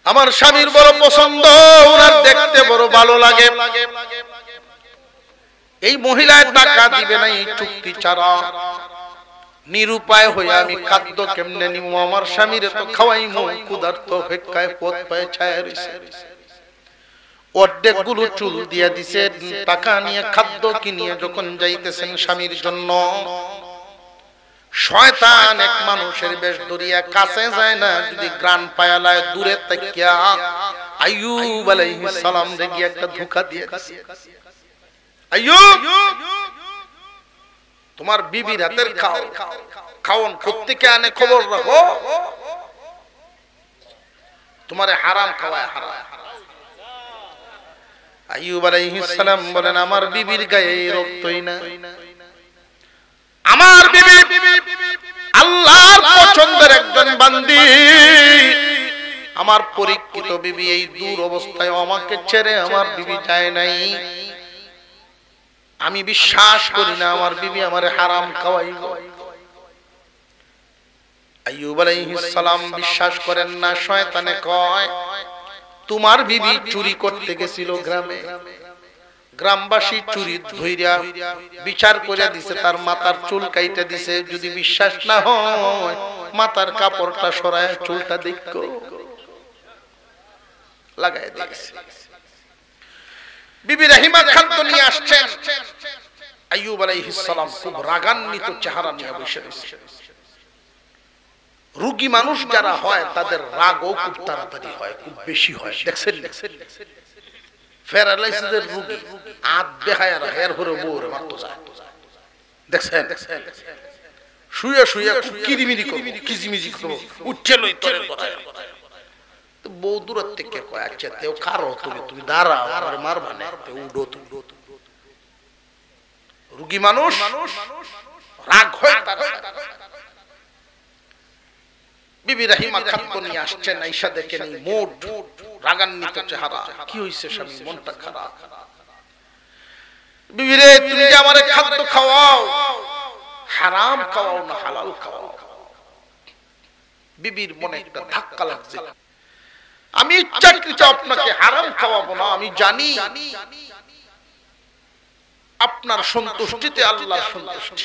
আমার স্বামীর বড় পছন্দ, ওনার দেখতে বড় ভালো লাগে। এই মহিলায় টাকা দিবে না, এই চুক্তি ছাড়া নিরুপায় হয়ে আমি খাদ্য কেমনে নিব? আমার স্বামীর তো খাওয়াইমু, ক্ষুধার্ত অপেক্ষায় পথ পায়ে ছায়া রইছে। অর্ধেক গুলো চুল দিয়া দিছে, টাকা নিয়ে খাদ্য কিনিয়ে যখন যাইতেছেন স্বামীর জন্য, শয়তান এক মানুষের বেশ ধরিয়া, কাছে যায় না, যদি গ্রান পায়ালায় দূরে তাকিয়া আইয়ুব আলাইহিস সালাম দেখি একটা ধোঁকা দিয়ে দিছে। আইয়ুব, তোমার বিবির হাতের খাওন কোত্থেকে আনে খবর রাখো, তোমারে হারাম খাওয়ায় হারাম। আইয়ুব আলাইহিস সালাম বলেন, আমার বিবির গায়ে রক্তই না, আমার বিবি আল্লাহর পছন্দের একজন বান্দি, আমার পরীক্ষিত বিবি, এই দূর অবস্থায় আমাকে ছেড়ে আমার বিবি যায় নাই, আমি বিশ্বাস করি না আমার বিবি আমারে হারাম খাওয়াইব। আইয়ুব আলাইহিস সালাম বিশ্বাস করেন না, শয়তানে কয়, তোমার বিবি চুরি করতে গেছিল গ্রামে, গ্রামবাসী চুরি ধইরা বিচার করে দিছে, তার মাথার চুল কাইটা দিছে, যদি বিশ্বাস না হয় মাথার কাপড়টা সরায় চুলটা দেখো, লাগায় দিয়েছে। বিবি রাহিমা খাদ্য নিয়ে আসছেন, আইয়ুব আলাইহিস সালাম খুব রাগান্বিত চেহারা নিয়ে বসে রয়েছে। রোগী মানুষ যারা হয় তাদের রাগও খুব তাড়াতাড়ি হয়, খুব বেশি হয়। দেখছেন প্যারালাইসিসের রোগী আত বেহায়া রাখে, এর পরে বউরে মারতে যায়। দেখছেন শুয়ে শুয়ে খুব কিরিমিরি করবে, কিজিমিজি করবে, উঠে লই তরে কথায়। তো বউ দূর থেকে কয়, আচ্ছা তেও কারো, তুমি দাঁড়াও, আর মারবা না, উডো তুমি। রোগী মানুষ রাগ হয় তার। বিবি রাহিমা খাদ্য নিয়ে আসছেন, আয়েশা দেখেন মোট রাগান্বিত চেহারা, কি হইছে স্বামী, মনটা খারাপ। বিবি রে, তুমি যে আমারে খাদ্য খাওয়াও, হারাম খাওয়াও না হালাল খাওয়াও? বিবির মনে একটা ধাক্কা লাগছে, আমি ইচ্ছাকৃত আপনাকে হারাম খাওয়াবো না, আমি জানি আপনার সন্তুষ্টিতে আল্লাহর সন্তুষ্টি,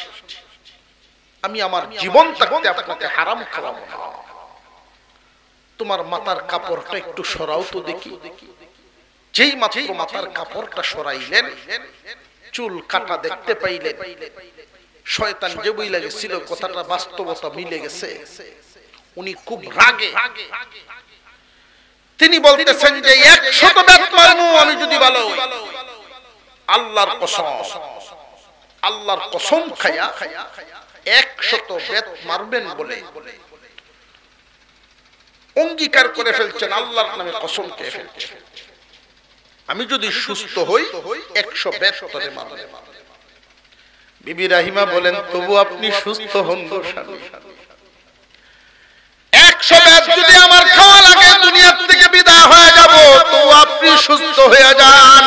আমি আমার জীবন থাকতে আপনাকে হারাম খাওয়াবো না। তোমার মাথার কাপড়টা একটু সরাও তো দেখি। যেই মাত্র মাথার কাপড়টা সরাইলেন, চুল কাটা দেখতে পাইলেন, শয়তান যে বইলা গেছিল কথাটা বাস্তবতা মিলে গেছে। উনি খুব রাগে, তিনি বলতেছেন যে 100 বেত মারমু আমি যদি ভালো হই, আল্লাহর কসম, আল্লাহর কসম খায়া 100 বেত মারবেন বলে অঙ্গীকার করে ফেলছেন, আল্লাহর নামে কসম খেয়ে ফেলছেন। আমি যদি সুস্থ হই 100 বেত করে মারবেন। বিবি রাহিমা বলেন, তবু আপনি সুস্থ হন গো স্বামী, 100 বেত যদি আমার খাওয়া লাগে, দুনিয়া থেকে বিদায় হয়ে যাব, তবু আপনি সুস্থ হয়ে যান।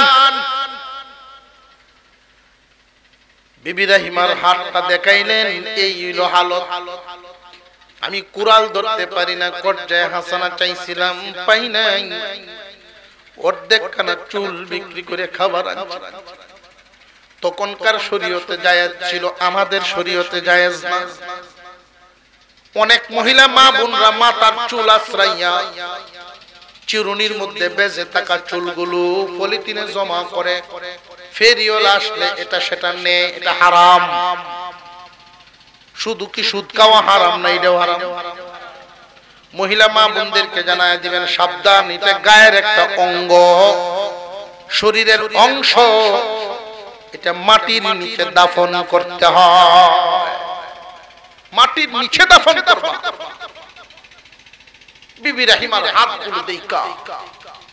বিবি রাহিমার হাতটা দেখাইলেন, এই হলো হালত। আমি কুড়াল ধরতে পারি না, কর্জায় হাসানা চাইছিলাম, পাই নাই। অর্ধেক খানা চুল বিক্রি করে খাবার আনছি। তখনকার শরীয়তে জায়েজ ছিল, আমাদের শরীয়তে জায়েজ না। অনেক মহিলা মা বোনরা মাথার চুল আশ্রাইয়া চিরুনির মধ্যে বেজে থাকা চুলগুলো পলিথিনে জমা করে, ফেরিওয়ালা আসলে এটা সেটা নেই, এটা হারাম। শুধু কি সুদ খাওয়া হারাম না, এটাও হারাম। মহিলা মা বোনদেরকে জানায় দিবেন সাবধান, এটা গায়ের একটা অঙ্গ, শরীরের অংশ, এটা মাটির নিচে দাফন করতে হয়, মাটির নিচে দাফন করবা। বিবি রাহিমার হাতগুলো দেখা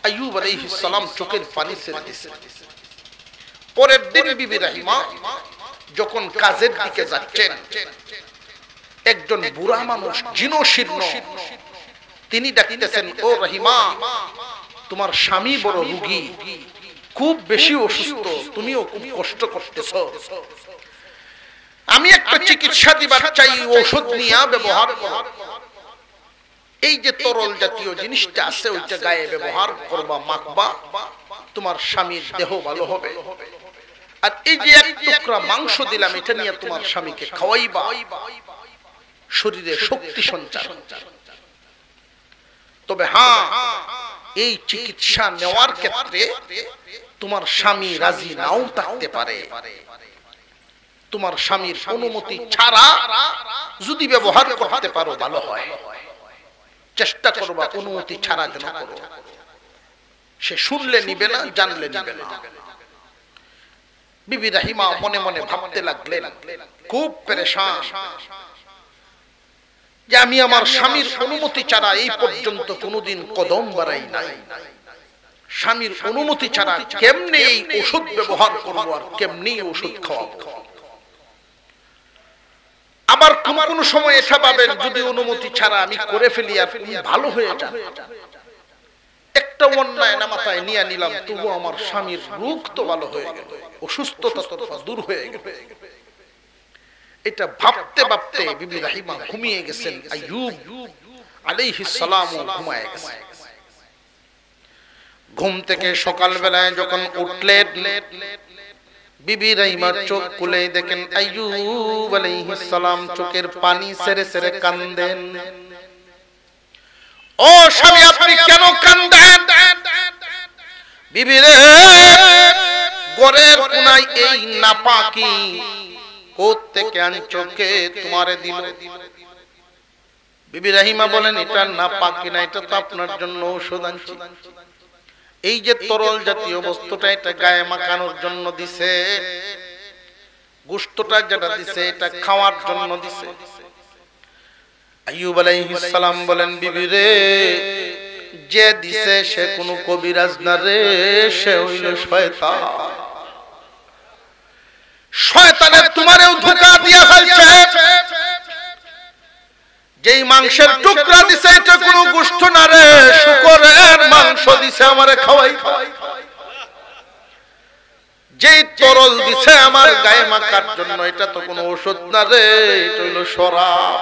আইয়ুব আলাইহিস সালাম চোখের পানি ছেড়ে দিয়েছে। পরের দিন বিবি রাহিমা যখন কাজের দিকে যাচ্ছেন, একজন বুড়া মানুষ জীর্ণশীর্ণ, তিনি ডাকতেছেন, ও রহিমা, তোমার স্বামী বড় রোগী, খুব বেশি অসুস্থ, তুমিও খুব কষ্ট করতেছো, আমি একটা চিকিৎসা দিবার চাই, ঔষধ নিয়ে ব্যবহার করো। এই যে তরল জাতীয় জিনিসটা আছে ওইটা গায়ে ব্যবহার করবা, মাখবা, তোমার স্বামীর দেহ ভালো হবে। আর এই যে এক টুকরা মাংস দিলাম, এটা নিয়ে তোমার স্বামীকে খাওয়াইবা, শরীরে শক্তি সঞ্চার। তবে হ্যাঁ, এই চিকিৎসা নেওয়ার ক্ষেত্রে তোমার স্বামী রাজি নাও থাকতে পারে। তোমার স্বামীর অনুমতি ছাড়া যদি ব্যবহার করতে পারো ভালো হয়, চেষ্টা করবা অনুমতি ছাড়া যেন করো। সে শুনলে নিবে না, জানলে নিবে না। বিবি রাহিমা মনে মনে ভাবতে লাগলেন, খুব পেরেশান, যে আমি আমার স্বামীর অনুমতি ছাড়া এই পর্যন্ত কোনোদিন কদম বাড়াই নাই। স্বামীর অনুমতি ছাড়া কেমনে এই ওষুধ ব্যবহার করবো আর কেমনে ওষুধ খাওয়াবো। আবার কোন কোন সময় এটা ভাবেন, যদি অনুমতি ছাড়া আমি করে ফেলি আর ভালো হয়ে যায়, একটা অন্যায় না মাথায় নিয়ে নিলাম, তবু আমার স্বামীর রোগ তো ভালো হয়ে গেল, অসুস্থতা তো দূর হয়ে গেল। এটা ভাবতে ভাবতে বিবি রাহিমা ঘুমিয়ে গেছেন, আইয়ুব আলাইহিস সালাম ঘুমায় গেছেন। ঘুম থেকে সকাল বেলায় যখন উঠলেন, বিবি রাহিমা চোখ খুলে দেখেন আইয়ুব আলাইহিস সালাম চোখের পানি ছেড়ে ছেড়ে কাঁদেন। ও স্বামী, আপনি কেন কাঁদেন? বিবি রে, ঘরের কোনায় এই নাপাকি কোত্থেকে আনছো, কে তোমারে দিল? বিবি রাহিমা বলেন, এটা নাপাকি না, এটা তো আপনার জন্য ঔষধ আনছি। এই যে তরল জাতীয় বস্তুটা, এটা গায়ে মাখানোর জন্য দিছে, গোশতটা যেটা দিছে এটা খাওয়ার জন্য দিছে। আইয়ুব আলাইহিস সালাম বলেন, বিবি রে, যে দিছে সে কোন কবিরাজ না রে, সে হইল শয়তান। শয়তানে তোমারেও ধোঁকা দিয়া ফেলছে। যেই মাংসের টুকরা দিছে এটা কোনো গোশত না রে, শুকরের মাংস দিছে আমারে খাওয়াই। যেই তরল দিছে আমার গায়ে মাখার জন্য, এটা তো কোনো ওষুধ না রে, এটা হইল শরাব।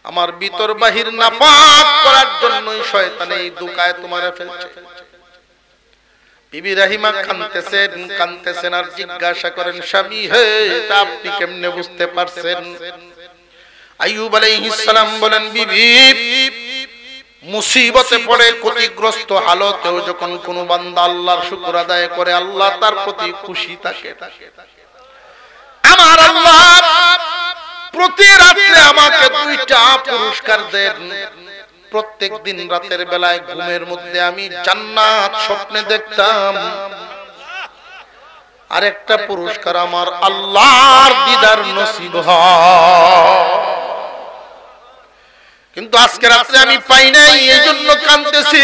আমার ভিতর বাহির নাপাক করার জন্যই শয়তান এই ধোঁকায় তোমারে ফেলছে। বিবি রাহিমা কাঁদতেছেন আর জিজ্ঞাসা করেন, স্বামী হে, এটা আপনি কেমনে বুঝতে পারছেন? আইয়ুব আলাইহিস সালাম বলেন, বিবি, মুসিবতে পড়ে ক্ষতিগ্রস্ত হালতেও যখন কোন বান্দা আল্লাহর শুকর আদায় করে, আল্লাহ তার প্রতি খুশি থাকে। আমার আল্লাহ প্রতি রাতে আমাকে 2টা পুরস্কার দেন। প্রত্যেক দিন রাতের বেলায় ঘুমের মধ্যে আমি জান্নাত স্বপ্নে দেখতাম, আর একটা পুরস্কার আমার আল্লাহর দিদার নসিব হয়। কিন্তু আজকে রাতে আমি পাই নাই, এইজন্য কাঁদতেছি।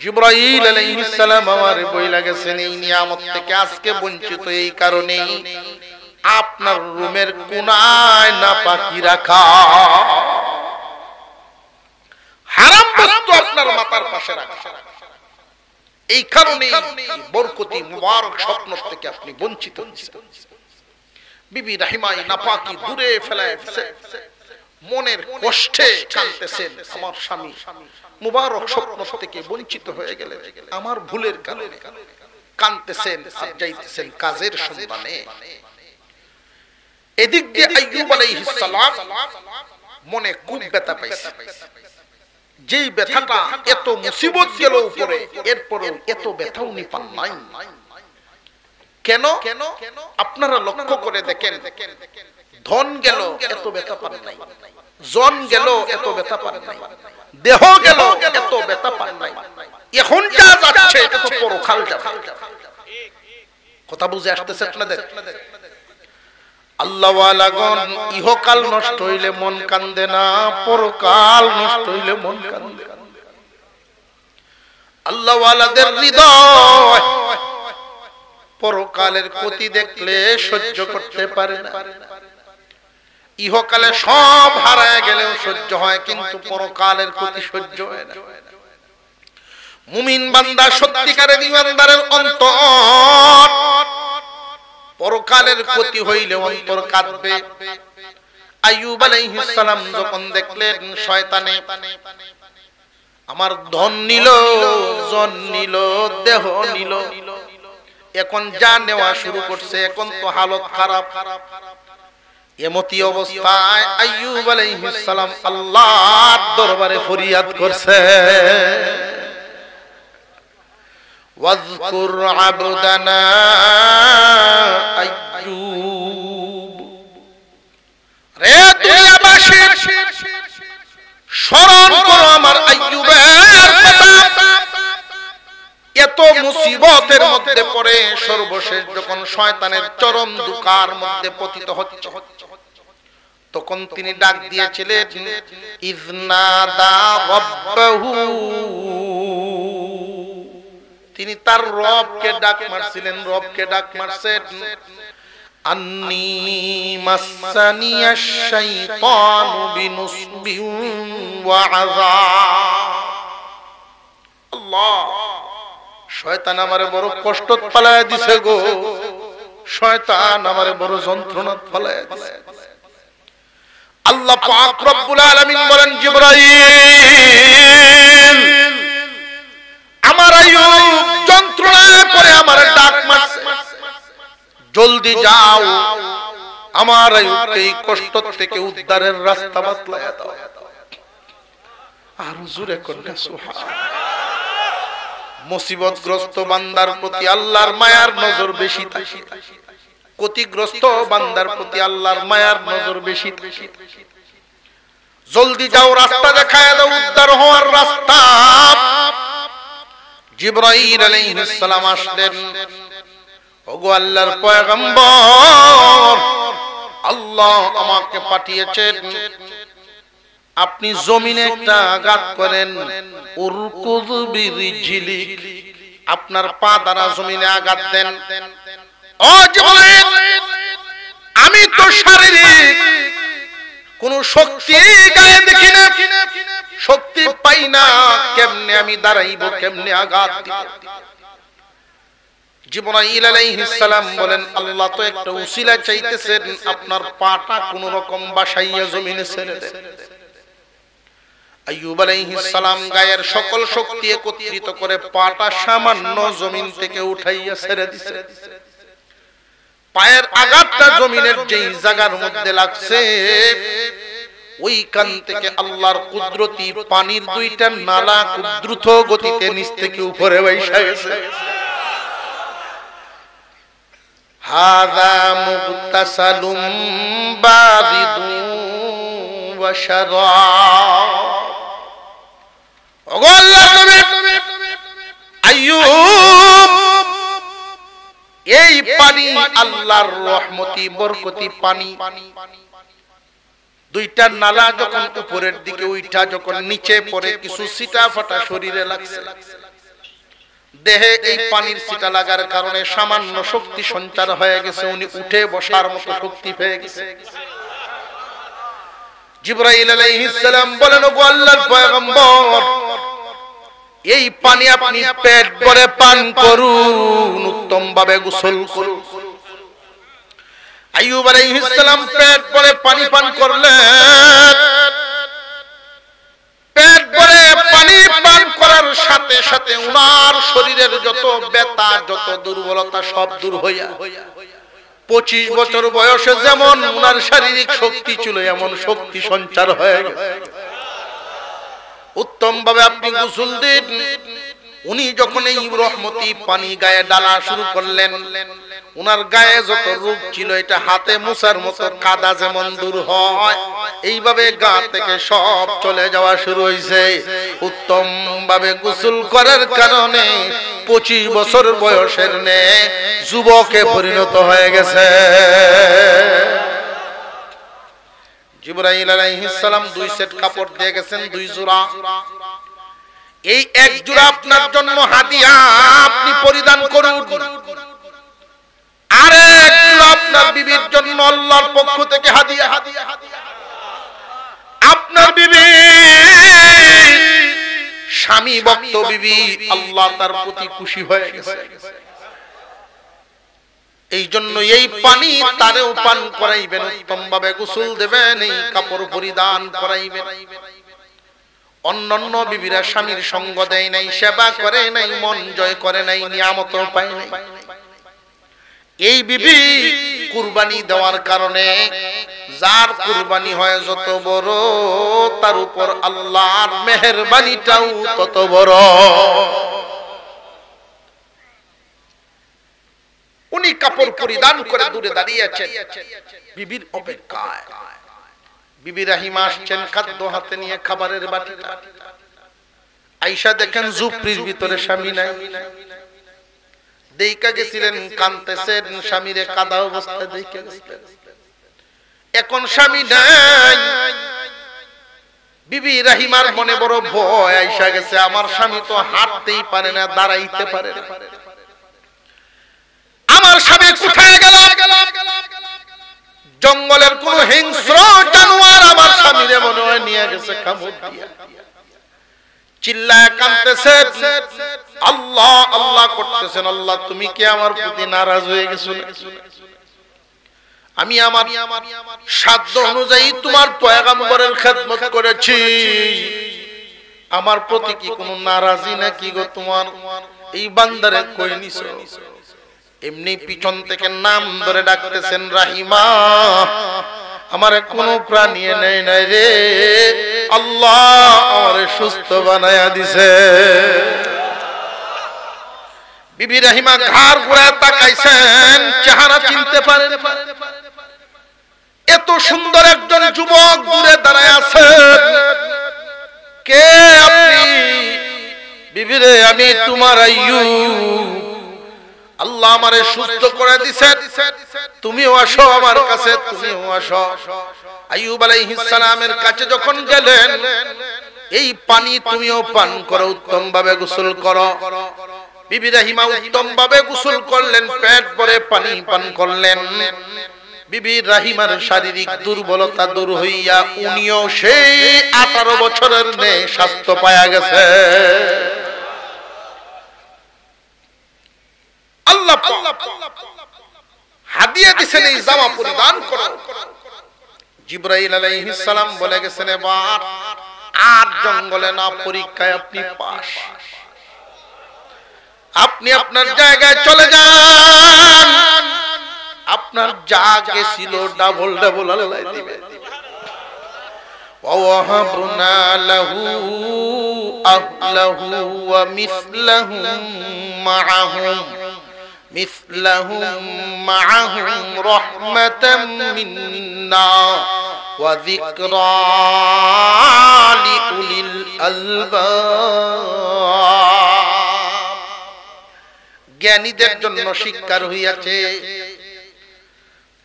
জিবরাইল আলাইহিস সালাম আমারে বইলা গেছেন, এই নিয়ামত থেকে আজকে বঞ্চিত এই কারণে আপনার রুমের কোনায় নাপাকি রাখা, হারাম বস্তু আপনার মাথার পাশে রাখা, এই কারণে বরকতি মুবারক স্বপ্ন থেকে আপনি বঞ্চিত হচ্ছেন। বিবি রাহিমাই নাপাকি দূরে ফেলায় মনের কষ্টে কাঁদতেছেন, আমার স্বামী মুবারক স্বপ্ন থেকে বঞ্চিত হয়ে গেলেন আমার ভুলের কারণে। কাঁদতেছেন আর যাইতেছেন কাজের সন্ধানে। এদিক দিয়ে আইয়ুব আলাইহিস সালাম মনে খুব ব্যথা পাইছে। যেই ব্যথাটা এত মুসিবত গেল উপরে, এরপরেও এত ব্যথাও উনি পান নাই। কেন? আপনারা লক্ষ্য করে দেখেন, ধন গেল এত ব্যথা পান নাই, জন গেল এত ব্যথা পান নাই, দেহ গেল এত ব্যথা পান নাই। এখন যা যাচ্ছে এটা তো পরকাল যাবে। কথা বুঝে আসতেছে আপনাদের? আল্লাহ ওয়ালাগণ ইহকাল নষ্ট হইলে মন কান্দে না, পরকাল নষ্ট হইলে মন কান্দে। আল্লাহ ওয়ালাদের হৃদয় পরকালের ক্ষতি দেখলে সহ্য করতে পারে না। ইহকালে সব হারায় গেলেও সহ্য হয়, কিন্তু পরকালের ক্ষতি সহ্য হয় না। মুমিন বান্দা সত্যিকারের ঈমানদারের অন্তর পরকালের ক্ষতি হইলে অন্তর কাঁদবে। আইয়ুব আলাইহিস সালাম যখন দেখলেন শয়তানে আমার ধন নিল, জন নিল, দেহ নিল, এখন যা নেওয়া শুরু করছে, এখন তো হালত খারাপ। এমতি অবস্থায় আইয়ুব আলাইহিস সালাম আল্লাহর দরবারে ফরিয়াদ করছে, ওয়াজকুর আবদানা আইয়ুব। রে দুনিয়াবাসী স্মরণ করো আমার আইয়ুবের কথা। এত মুসিবতের মধ্যে পড়ে সর্বশেষ যখন শয়তানের চরম দুকার মধ্যে পতিত হচ্ছে, তখন তিনি ডাক দিয়েছিলেন ইজনাদা রাব্বাহু। তিনি তার রবকে ডাক মারছিলেন, রবকে ডাক মারছেন আন্নী মাসসানিয়াশ শাইতানু বিনুসবিন ওয়া আযাব। আল্লাহ, শয়তান আমারে বড় কষ্ট ফলায় দিছে গো, শয়তান আমারে বড় যন্ত্রণা ফলায় দিছে। আল্লাহ পাক রব্বুল আলামিন বলেন জিবরাইল, আমার আইয়ুব যন্ত্রণায় পড়ে আমার ডাক মারছে, জলদি যাও আমার আইয়ুবকে এই কষ্ট থেকে উদ্ধারের রাস্তা বাতলায়া দাও। আর জোরে কন্যা সুবহানাল্লাহ। মুসিবতগ্রস্ত বান্দার প্রতি আল্লাহর মায়ার নজর বেশি থাকে, ক্ষতিগ্রস্ত বান্দার প্রতি আল্লাহর মায়ার নজর বেশি থাকে। জলদি যাও, রাস্তা দেখায় দাও, উদ্ধার হওয়ার রাস্তা। জিবরাইল আলাইহিস সালাম আসলেন, ওগো আল্লাহর পয়গম্বর, আল্লাহ আমাকে পাঠিয়েছেন, আপনি জমিনে একটা আঘাত করেন, উরকুদ বিরিজলিক, আপনার পা দ্বারা জমিনে আঘাত দেন। ও জিবরাইল, আমি তো শারীরিক কোন শক্তি গায়ে দেখি না, শক্তি পাই না, কেমনে আমি দাঁড়াইব, কেমনে আঘাত দিব? জিবরাইল আলাইহিস সালাম বলেন, আল্লাহ তো একটা উসিলা চাইতেছেন, আপনার পাটা কোন রকম বাসাইয়া জমিনে ছেড়ে দেন। আইয়ুব আলাইহিস সালাম গায়ের সকল শক্তি একত্রিত করে পাটা সামান্য জমিন থেকে উঠাইয়া ছেড়ে দিয়েছে। পায়ের আঘাতটা জমিনের যেই জায়গার মধ্যে লাগছে, ওইখান থেকে আল্লাহর কুদরতি পানির দুইটা নালা খুব দ্রুত গতিতে নিচ থেকে উপরে বাইসা গেছে। হাযা মুগতাসালুম বারিদুন ওয়া শারাব। ওগো আল্লাহর নবী আইয়ুব, এই পানি আল্লাহর রহমতি বরকতি পানি। দুইটা নালা যখন উপরের দিকে উঠা যখন নিচে পড়ে, কিছু ছিটা ফাটা শরীরে লাগছে। দেহে এই পানির ছিটা লাগার কারণে সামান্য শক্তি সঞ্চার হয়ে গেছে, উনি উঠে বসার মতো শক্তি পেয়ে গেছে। জিবরাইল আলাইহিস সালাম বলেন, ওগো আল্লাহর পয়গম্বর, এই পানি আপনি পেট ভরে পান করুন, উত্তম ভাবে গোসল করুন। আইয়ুব আলাইহিস সালাম পেট ভরে পানি পান করলেন। পেট ভরে পানি পান করার সাথে সাথে উনার শরীরের যত ব্যথা যত দুর্বলতা সব দূর হইয়া 25 বছর বয়সে যেমন উনার শারীরিক শক্তি ছিল এমন শক্তি সঞ্চার হয়ে গেছে। উত্তম ভাবে আপনি গোসল দিন। উনি যখন এই রহমতি পানি গায়ে ডালা শুরু করলেন, উনার গায়ে যত রোগ ছিল এটা হাতে মুছার মতো কাদা যেমন দূর হয় এইভাবে গা থেকে সব চলে যাওয়া শুরু হয়েছে। উত্তম ভাবে গোসল করার কারণে 25 বছর বয়সের নে যুবকে পরিণত হয়ে গেছে। জিবরাইল আলাইহিস সালাম 2 সেট কাপড় দিয়ে গেছেন, 2 জোড়া। এই এক জোড়া আপনার জন্য হাদিয়া, আপনি পরিধান করুন। আর এক জোড়া আপনার বিবির জন্য আল্লাহর পক্ষ থেকে হাদিয়া। আপনার বিবি স্বামী ভক্ত বিবি, আল্লাহ তার প্রতি খুশি হয়ে গেছে। এই জন্য এই পানি তারেও পান করাইবেন, উত্তম ভাবে গোসল দেবেন, এই কাপড় পরিধান করাইবেন। অন্যান্য বিবিরা স্বামীর সঙ্গ দেয় নাই, সেবা করে নাই, মন জয় করে নাই, নিয়ামত পায় নাই। এই বিবি কুরবানি দেওয়ার কারণে যার কুরবানি হয় যত বড় তার উপর আল্লাহর মেহেরবানিটাও তত বড়। উনি কাপড় পরিধান করে দূরে দাঁড়িয়ে আছেন বিবির অপেক্ষায়। বিবি রাহিমা আসছেন খাদ্য হাতে নিয়ে, খাবারের বাটিটা। আয়েশা দেখেন ঝুপড়ির ভিতরে স্বামী নাই। দেইকা গেছিলেন, কাঁদতেছেন, স্বামীরে কাদা অবস্থায় দেইকা গেছিলেন। এখন স্বামী নাই। বিবি রাহিমার মনে বড় ভয় আয়েশা গেছে, আমার স্বামী তো হাঁটতেই পারে না, দাঁড়াইতে পারে না, আমার স্বামী কোথায় গেল? জঙ্গলের কোন হিংস্র জানোয়ার আমার স্বামীরে মনে হয় নিয়ে গেছে কামড় দিয়া। চিল্লায় কাঁদতেছেন, আল্লাহ আল্লাহ করতেছেন, আল্লাহ তুমি কি আমার প্রতি নারাজ হয়ে গেছো? আমি আমার সাধ্য অনুযায়ী তোমার পয়গম্বরের খেদমত করেছি, আমার প্রতি কি কোনো নারাজি নাকি গো তোমার? এই বান্দারে কই নিছো? এমনি পিছন থেকে নাম ধরে ডাকতেছেন, রাহিমা আমারে কোন প্রাণী নেই নাই রে, আল্লাহ আমারে সুস্থ বানায়া দিছে। বিবি রাহিমা ঘাড় ঘুরায় তাকাইছেন, চেহারা চিনতে পারেন। এত সুন্দর একজন যুবক দূরে দাঁড়ায় আছেন। কে আপনি? বিবি রে আমি তোমার আইয়ুব, আল্লাহ আমারে সুস্থ করে দিছেন, তুমিও আসো আমার কাছে, তুমিও আসো। আইয়ুব আলাইহিস সালামের কাছে যখন গেলেন, এই পানি তুমিও পান করো, উত্তম ভাবে গোসল করো। বিবি রাহিমা উত্তম ভাবে গোসল করলেন, পেট ভরে পানি পান করলেন। বিবি রাহিমার শারীরিক দুর্বলতা দূর হইয়া উনিও সেই 18 বছরের নে স্বাস্থ্য পায়া গেছে। আল্লাহ হাদিয়া দিছেন, এই জামা পরিধান করো। জিবরাইল আলাইহিস সালাম বলে গেছেন, এবার আর জঙ্গলে না, পরীক্ষায় আপনি পাস, আপনি আপনার জায়গায় চলে যান। আপনার যা গেছিল ডাবল ডাবল আল্লাহ দিবেন। ওয়াহাবনা লাহু আহলাহু ওয়া মিসলাহুম মাআহুম রাহমাতাম মিন্না ওয়া যিকরা লিউলিল আলবাব। জ্ঞানীদের জন্য শিক্ষা রহিয়াছে,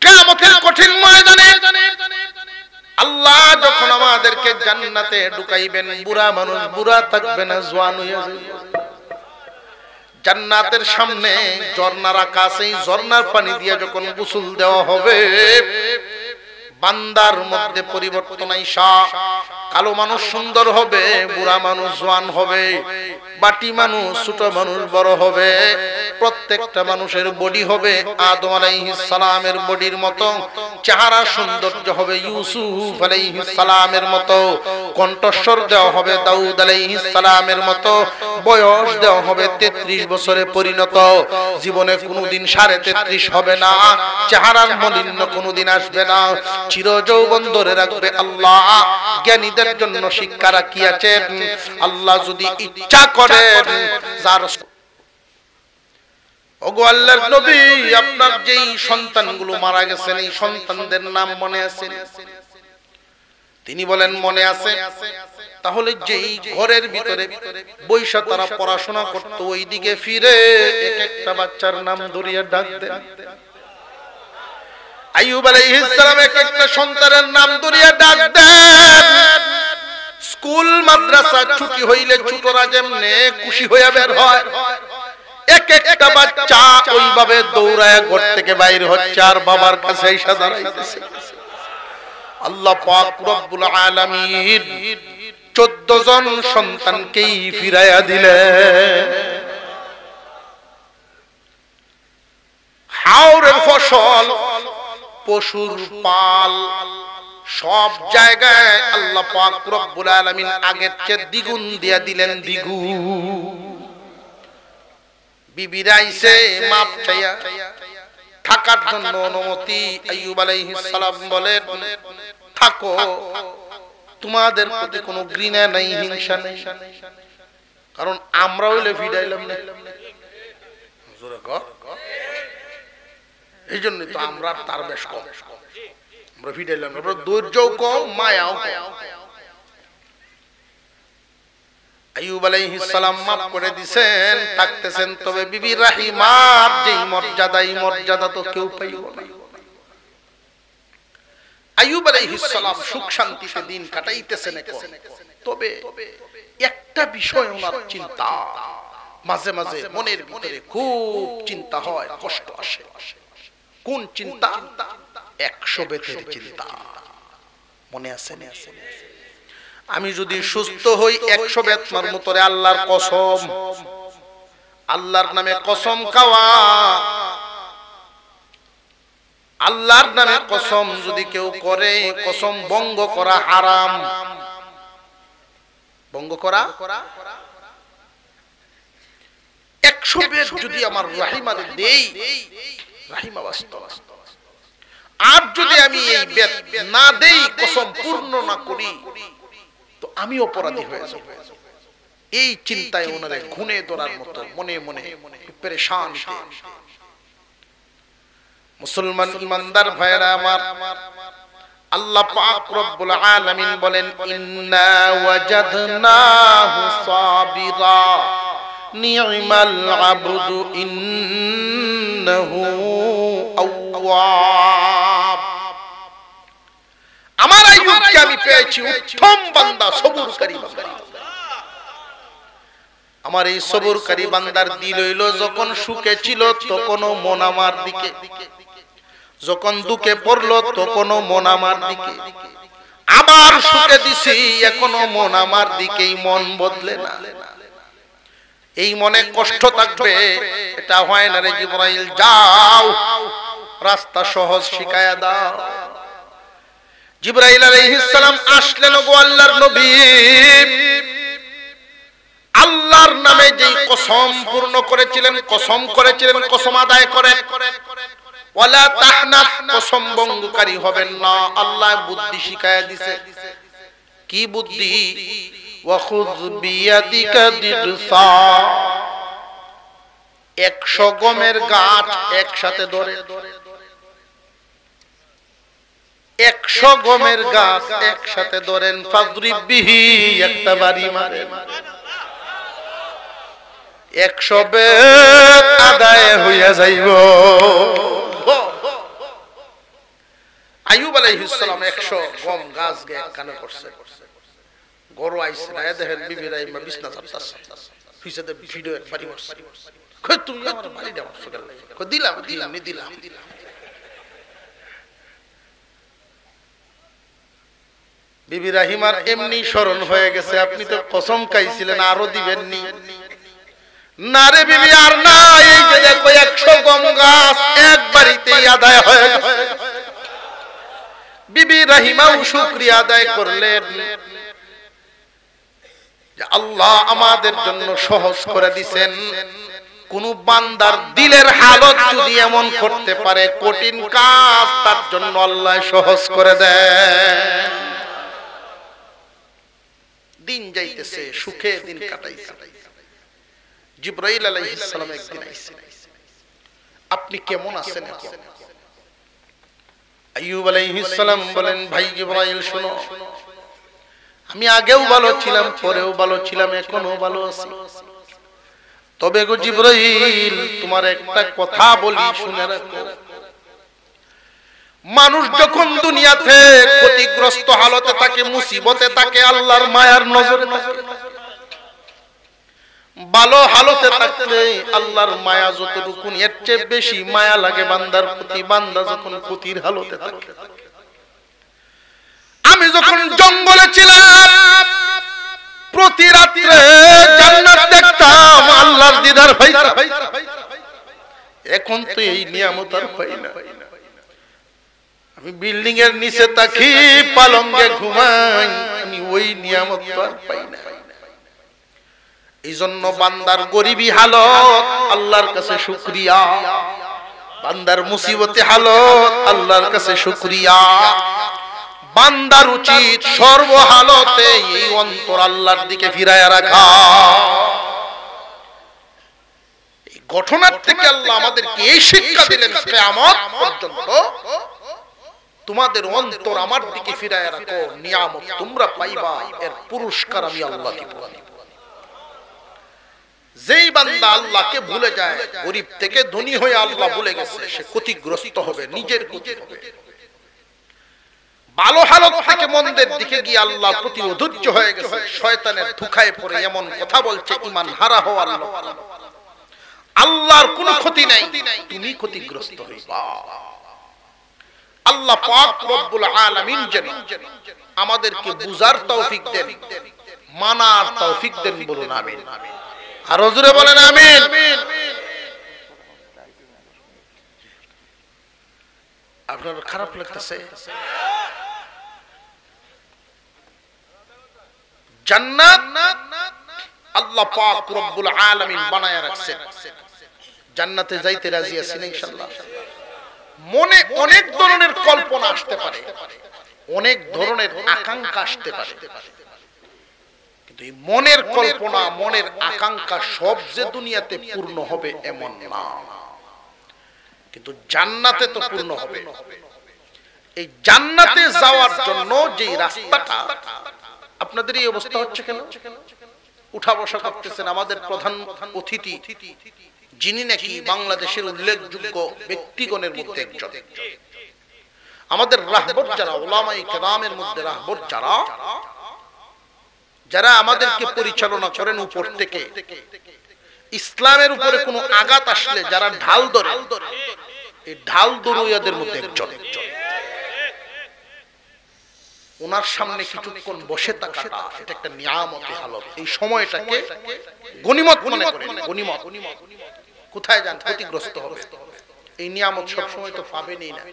কিয়ামতের কঠিন ময়দানে আল্লাহ যখন আমাদেরকে জান্নাতে ঢুকাইবেন, বুড়া মানুষ বুড়া থাকবে না, জওয়ান হয়ে যাবে। জান্নাতের সামনে ঝর্ণা রাখা আছে, এই ঝর্ণার পানি দিয়ে যখন গোসল দেওয়া হবে, বান্দার মধ্যে পরিবর্তন আইসা কালো মানুষ সুন্দর হবে, বুড়া মানুষ জওয়ান হবে। বাটি মানুষ, ছোট মানুষ বড় হবে, প্রত্যেকটা মানুষের বডি হবে আদম আলাইহিস সালামের বডির মতো, চেহারা সৌন্দর্য হবে ইউসুফ আলাইহিস সালামের মতো, কণ্ঠস্বর দেওয়া হবে দাউদ আলাইহিস সালামের মতো, বয়স দেওয়া হবে 33 বছরে পরিণত, জীবনে কোনোদিন 33.5 হবে না, চেহারার মলিন্য কোনোদিন আসবে না, চির যৌবন ধরে রাখবে আল্লাহ। জ্ঞানীদের জন্য শিক্ষা রাখিয়াছেন, আল্লাহ যদি ইচ্ছা করেন, যার ওগো আল্লাহর নবী, আপনার যেই সন্তানগুলো মারা গেছেন এই সন্তানদের নাম মনে আছে? তিনি বলেন মনে আছে। তাহলে যেই ঘরের ভিতরে বৈশা তারা পড়াশোনা করত, ওই দিকে ফিরে এক একটা বাচ্চার নাম ধরিয়া ডাক দেন। আইয়ুব আলাইহিস সালাম এক একটা সন্তানের নাম ধরিয়া ডাক দেন। স্কুল মাদ্রাসা ছুটি হইলে ছোটরা যেমনে খুশি হইয়া বের হয়, এক একটা বাচ্চা ওইভাবে দৌড়ায় ঘর থেকে বাইরে হচ্ছে আর বাবার কাছে এসে দাঁড়াইতেছে। আল্লাহ পাক রব্বুল আলামিন 14 জন সন্তানকেই ফিরাইয়া দিলেন। হাওরের ফসল, পশুর পাল, সব জায়গায় আল্লাহ পাক রব্বুল আলামিন আগের চেয়ে দ্বিগুণ দিয়া দিলেন, দ্বিগুণ। বিবিরা আইছে মাপ চাইয়া থাকার জন্য অনুমতি। আইয়ুব আলাইহিস সালাম বলেন, থাকো, তোমাদের প্রতি কোনো ঘৃণা নাই, হিংসা নাই, কারণ আমরা হইলে ফিরাইলাম না, এই জন্য তো আমরা তার বেশ কম, আমরা ফিরাইলাম, আমরা ধৈর্যও কম, মায়াও কম। আইয়ুব আলাইহিস সালাম মাফ করে দিবেন, থাকতেছেন। তবে বিবি রাহিমার যেই মর্যাদা, এই মর্যাদা তো কেউ পাইব না। আইয়ুব আলাইহিস সালাম সুখ শান্তিতে দিন কাটাইতেছেন এখন। তবে একটা বিষয় ওনার চিন্তা, মাঝে মাঝে মনের ভিতরে খুব চিন্তা হয়, কষ্ট আসে। কোন চিন্তা? 100 বেতের চিন্তা। মনে আছে? আমি যদি সুস্থ হই 100 বেত মারমু তোরে, আল্লাহর কসম, আল্লাহর নামে কসম খাওয়া, আল্লাহর নামে কসম যদি কেউ করে, কসম ভঙ্গ করা হারাম। ভঙ্গ করা 100 বেত যদি আমার রাহিমারে দেই, রাহিমা বাস্তব, আর যদি আমি এই বেত না দেই, কসম পূর্ণ না করি, তো আমি অপরাধী হয়ে যাব। এই চিন্তায় ওনারে ঘুনে ধরার মতো মনে মনে পেরেশান। মুসলমান ইমানদার ভাইরা আমার, আল্লাহ পাক রব্বুল আলামিন বলেন, ইন্না ওয়াজাদনাহু সাবিরা নি'মাল আবদু ইন্নাহু আওয়াব। আমার আইয়ুবকে আমি পেয়েছি উত্তম বান্দা, সবুরকারী বান্দা। আমার এই সবুরকারী বান্দার দিল হইল যখন সুখে ছিল তখনও মন আমার দিকে, যখন দুঃখে পড়লো তখনও মন আমার দিকে, আবার সুখে দিছি এখনো মন আমার দিকেই, মন বদলে না। এই মনে কষ্ট থাকবে, এটা হয় না রে জিবরাইল, যাও রাস্তা সহজ শিখায়া দাও। জিবরাইল আলাইহিস সালাম আসলেন, গো আল্লাহর নবী, আল্লাহর নামে যেই কসম পূর্ণ করেছিলেন, কসম করেছিলেন, কসম আদায় করেন। ওয়ালা তাহনাফ, কসম ভঙ্গকারী হবেন না। আল্লাহ বুদ্ধি শিখায়া দিয়েছে। কি বুদ্ধি? ওয়াখুয বিয়াদিকা দিগসা, 100 গমের গাছ একসাথে ধরে, 100 গমের গাছ একসাথে ধরেন, ফাদরিব বিহি, একটা বাড়ি মারেন, 100 বেত আদায় হইয়া যাইব। আইয়ুব আলাইহিস সালাম 100 গম গাছ গে কানে করছে। গরু আইছে না, দেখেন বিবিরা ইমা বিছনা চাপতাছে, পিছতে ভিডিও বাড়ি করছে। কই তুমি আমার বাড়ি দাও, কই দিলাম নি দিলাম। বিবি রাহিমার এমনি স্মরণ হয়ে গেছে, আপনি তো কসম খাইছিলেন আরো দিবেননি। না রে বিবি আর না, এই যে দেখো 100 গম গাছ এক বাড়িতেই আদায় হয়ে গেছে। বিবি রহিমাও শুকরিয়া আদায় করলেন যে আল্লাহ আমাদের জন্য সহজ করে দিবেন। কোন বান্দার দিলের হালত যদি এমন করতে পারে, কঠিন কাজ তার জন্য আল্লাহ সহজ করে দেন। দিন যাইতেছে, সুখে দিন কাটাইছে। জিবরাইল আলাইহিস সালাম একদিন আইছেন, আপনি কেমন আছেন এখন? আইয়ুব আলাইহিস সালাম বলেন, ভাই জিবরাইল শুনো, আমি আগেও ভালো ছিলাম, পরেও ভালো ছিলাম, এখনো ভালো আছি। তবে গো জিবরাইল, তোমার একটা কথা বলি, শুনে রাখো। মানুষ যখন দুনিয়াতে ক্ষতিগ্রস্ত হালতে থাকে, মুসিবতে থাকে, আল্লাহর মায়ার নজরে থাকে। ভালো হালতে থাকলে আল্লাহর মায়া যতটুকু, এর চেয়ে বেশি মায়া লাগে বান্দার প্রতি, বান্দা যখন ক্ষতির হালতে থাকে। আমি যখন জঙ্গলে ছিলাম, প্রতি রাত্রে জান্নাত দেখতাম, আল্লাহর দিদার পাইতাম। এখন তো এই নিয়ামত আর পাই না। আমি বিল্ডিং এর নিচে থাকি, পালঙ্গে ঘুমাই, আমি ওই নিয়ামত আর পাই না। এই জন্য বান্দার গরিবী হালত আল্লাহর কাছে শুকরিয়া, বান্দার মুসিবতে হালত আল্লাহর কাছে শুকরিয়া। বান্দার উচিত সর্বহালতে এই অন্তর আল্লাহর দিকে ফিরায়া রাখা। এই ঘটনার থেকে আল্লাহ আমাদেরকে এই শিক্ষা দিলেন, কিয়ামত পর্যন্ত তোমাদের অন্তর আমার দিকে ফিরায়া রাখো, নিয়ামত তোমরা পাইবা, এর পুরস্কার আমি আল্লাহ দিব। যেই বান্দা আল্লাহকে ভুলে যায়, গরিব থেকে ধনী হয়ে আল্লাহ ভুলে গেছে, সে ক্ষতিগ্রস্ত হবে, নিজের ক্ষতি হবে। ভালো হালত থেকে মন্দের দিকে গিয়ে আল্লাহর প্রতি অধৈর্য হয়ে গেছে, শয়তানের ধোঁকায় পড়ে এমন কথা বলছে, ঈমান হারা হওয়ার লক্ষণ। আল্লাহর কোনো ক্ষতি নাই, তুমি ক্ষতিগ্রস্ত হইবা। আল্লাহ পাক রব্বুল আলামিন যেন আমাদেরকে বুঝার তৌফিক দেন, মানার তৌফিক দেন, বলুন আমিন। আর হুজুরে বলেন আমিন। আপনার খারাপ লাগতেছে? জান্নাত আল্লাহ পাক রব্বুল আলামিন বানায়া রাখছেন। জান্নাতে যাইতে রাজি আছেন ইনশাআল্লাহ? মনে অনেক ধরনের কল্পনা আসতে পারে, অনেক ধরনের আকাঙ্ক্ষা আসতে পারে, কিন্তু এই মনের কল্পনা, মনের আকাঙ্ক্ষা সব যে দুনিয়াতে পূর্ণ হবে এমন না, কিন্তু জান্নাতে তো পূর্ণ হবে। এই জান্নাতে যাওয়ার জন্য যে রাস্তাটা, আপনাদের এই অবস্থা হচ্ছে কেন? উঠা বসা করতেছেন আমাদের প্রধান অতিথি, যিনি নাকি বাংলাদেশের উল্লেখযোগ্য ব্যক্তিগণের মধ্যে একজন, আমাদের রাহবর যারা, উলামায়ে কেরামের মধ্যে রাহবর যারা, যারা আমাদেরকে পরিচালনা করেন উপর থেকে, ইসলামের উপরে কোনো আঘাত আসলে যারা ঢাল ধরে, এই ঢাল দরুইয়াদের মধ্যে একজন। ওনার সামনে কিছুক্ষণ বসে থাকাটা এটা একটা নিয়ামতের হালত। এই সময়টাকে গনিমত মনে করেন, গনিমত। কোথায় যান ক্ষতিগ্রস্ত হবে, এই নিয়ামত সব সময় তো পাবেনই না।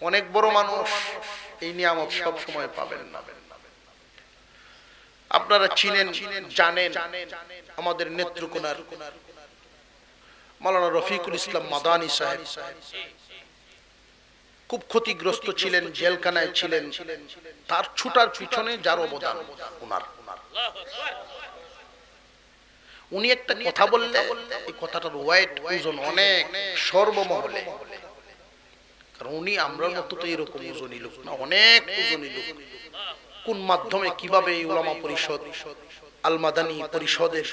অনেক বড় মানুষ এই নিয়ামত সব সময় পাবেন না। আপনারা চিনেন, জানেন, আমাদের নেত্রকোনার মাওলানা রফিকুল ইসলাম মাদানী সাহেব খুব ক্ষতিগ্রস্ত ছিলেন, জেলখানায় ছিলেন। তার ছুটার পিছনে যার অবদান ওনার। উনি একটা কথা বললেন, এই কথাটার ওয়েট, ওজন অনেক সর্বমহলে। কারণ উনি আমরার মতো তো এরকম ওজনী লোক না, অনেক ওজনী লোক। কোন মাধ্যমে কিভাবে এই উলামা পরিষদ, আল মাদানী পরিষদের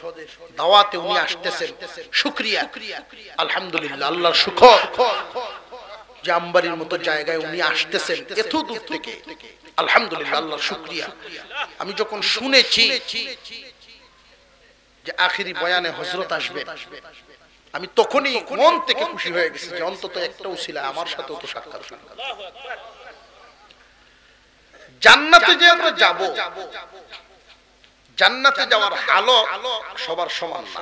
দাওয়াতে উনি আসতেছেন, শুকরিয়া, আলহামদুলিল্লাহ, আল্লাহর শুকর যে আমবাড়ির মতো জায়গায় উনি আসতেছেন এত দূর থেকে, আলহামদুলিল্লাহ, আল্লাহর শুকরিয়া। আমি যখন শুনেছি যে আখিরি বয়ানে হযরত আসবে, আমি তখনই মন থেকে খুশি হয়ে গেছি যে অন্তত একটা উসিলা আমার সাথে তো সাক্ষাৎ হলো। জান্নাতে যে আমরা যাব, জান্নাতে যাওয়ার হালত সবার সমান না।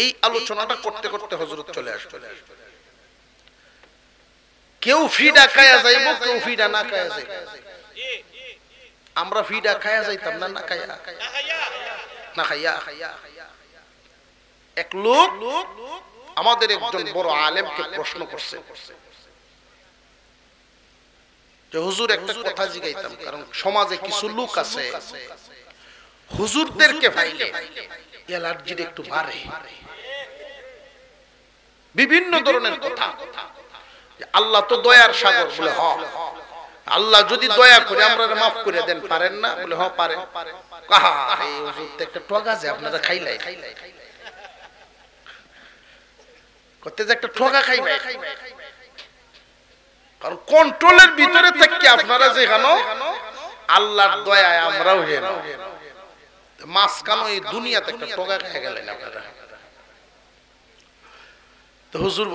এই আলোচনাটা করতে করতে হযরত চলে আসবে। কেউ ফিডা খায়া যাইব, কেউ ফিডা না খায়া যাইব। আমরা ফিডা খায়া যাইতাম না, না খাইয়া। এক লোক আমাদের একজন বড় আলেমকে প্রশ্ন করছে যে হুজুর একটা কথা জিগাইতাম, কারণ সমাজে কিছু লোক আছে হুজুরদেরকে পাইলে অ্যালার্জি একটু বাড়ে, বিভিন্ন ধরনের কথা। আল্লাহ তো দয়ার সাগর, বলে হ আল্লাহ যদি দয়া করে আমরা মাফ করে দেন, পারেন না? বলে হ পারেন। কাহা এই হুজুর তো একটা ঠগা যে আপনারা খাইলাই করতে যে একটা ঠগা খাইবে, কারণ কন্ট্রোলের ভিতরে থেকে আপনারা যেখানে আল্লাহর দয়ায় আমরাও হেন মাঝখানে এই দুনিয়াতে একটা ঠগা খেয়ে গেলেন আপনারা। তো হুজুর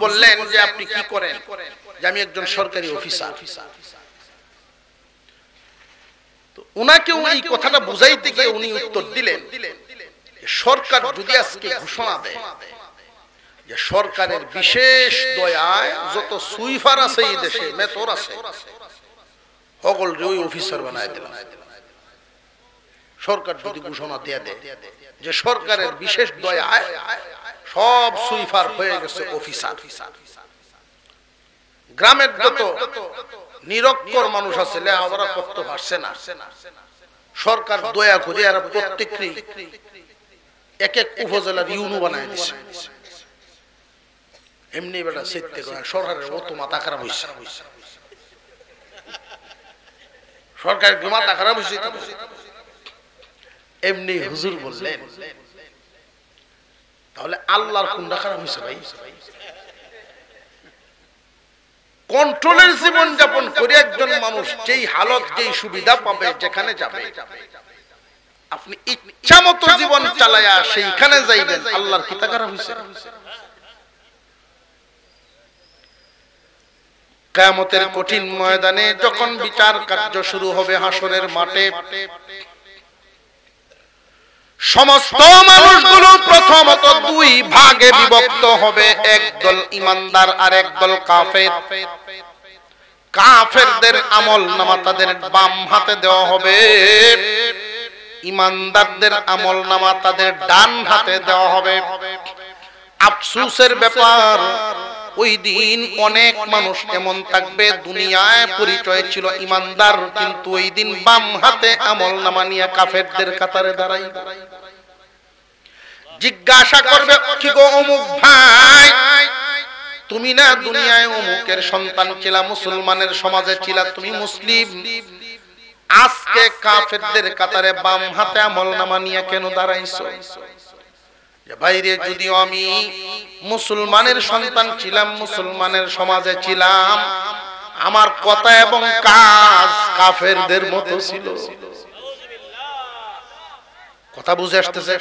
বললেন যে আপনি কি করেন? যে আমি একজন সরকারি অফিসার। তো উনাকে এই কথাটা বুঝাইতে গিয়ে উনি উত্তর দিলেন, সরকার যদি আজকে ঘোষণা দেয় যে সরকারের বিশেষ দয়ায় যত সুইফার আছে এই দেশে, মেতর আছে, সকলকে ওই অফিসার বানায় দিলাম। সরকার যদি ঘোষণা দিয়ে দেয় যে সরকারের বিশেষ দয়ায় সব সুইফার হয়ে গেছে অফিসার, গ্রামের যত নিরক্ষর মানুষ আছে লেখাপড়া করতে পারছে না, সরকার দয়া করে আর প্রত্যেককেই এক এক উপজেলার ইউনো বানায় দিছে। এমনি বেটা সেটতে সরকারের অত মাথা খারাপ হয়েছে, সরকারের মাথা খারাপ হয়েছে। এমনি হুজুর বললেন তাহলে আল্লাহর কোনটা খারাপ হয়েছে ভাই? কন্ট্রোলের জীবন যাপন করে একজন মানুষ যেই হালত, যেই সুবিধা পাবে, যেখানে যাবে আপনি ইচ্ছা মতো জীবন চালায়া সেইখানে যাইবেন, আল্লাহর কি তা খারাপ হয়েছে? কিয়ামতের কঠিন ময়দানে যখন বিচার কার্য শুরু হবে হাসরের মাঠে, সমস্ত মানুষগুলো প্রথমত দুই ভাগে বিভক্ত হবে, একদল ঈমানদার আর একদল কাফের। কাফেরদের আমলনামা তাদের বাম হাতে দেওয়া হবে, ঈমানদারদের আমলনামা তাদের ডান হাতে দেওয়া হবে। আফসোসের ব্যাপার, ওই দিন অনেক মানুষ এমন থাকবে দুনিয়ায় পরিচয় ছিল ঈমানদার, কিন্তু ওই দিন বাম হাতে আমলনামা নিয়ে কাফেরদের কাতারে দাঁড়াইবে। জিজ্ঞাসা করবে, কি গো অমুক ভাই, তুমি না দুনিয়ায় অমুকের সন্তান ছিলা, মুসলমানের সমাজে ছিলা, তুমি মুসলিম, আজকে কাফেরদের কাতারে বাম হাতে আমলনামা নিয়ে কেন দাঁড়াইছো? বাইরে যদিও আমি মুসলমানের সন্তান ছিলাম, মুসলমানের সমাজে ছিলাম, আমার কথা এবং কাজ কাফেরদের মতো ছিল। কথা বুঝে আসতেছে?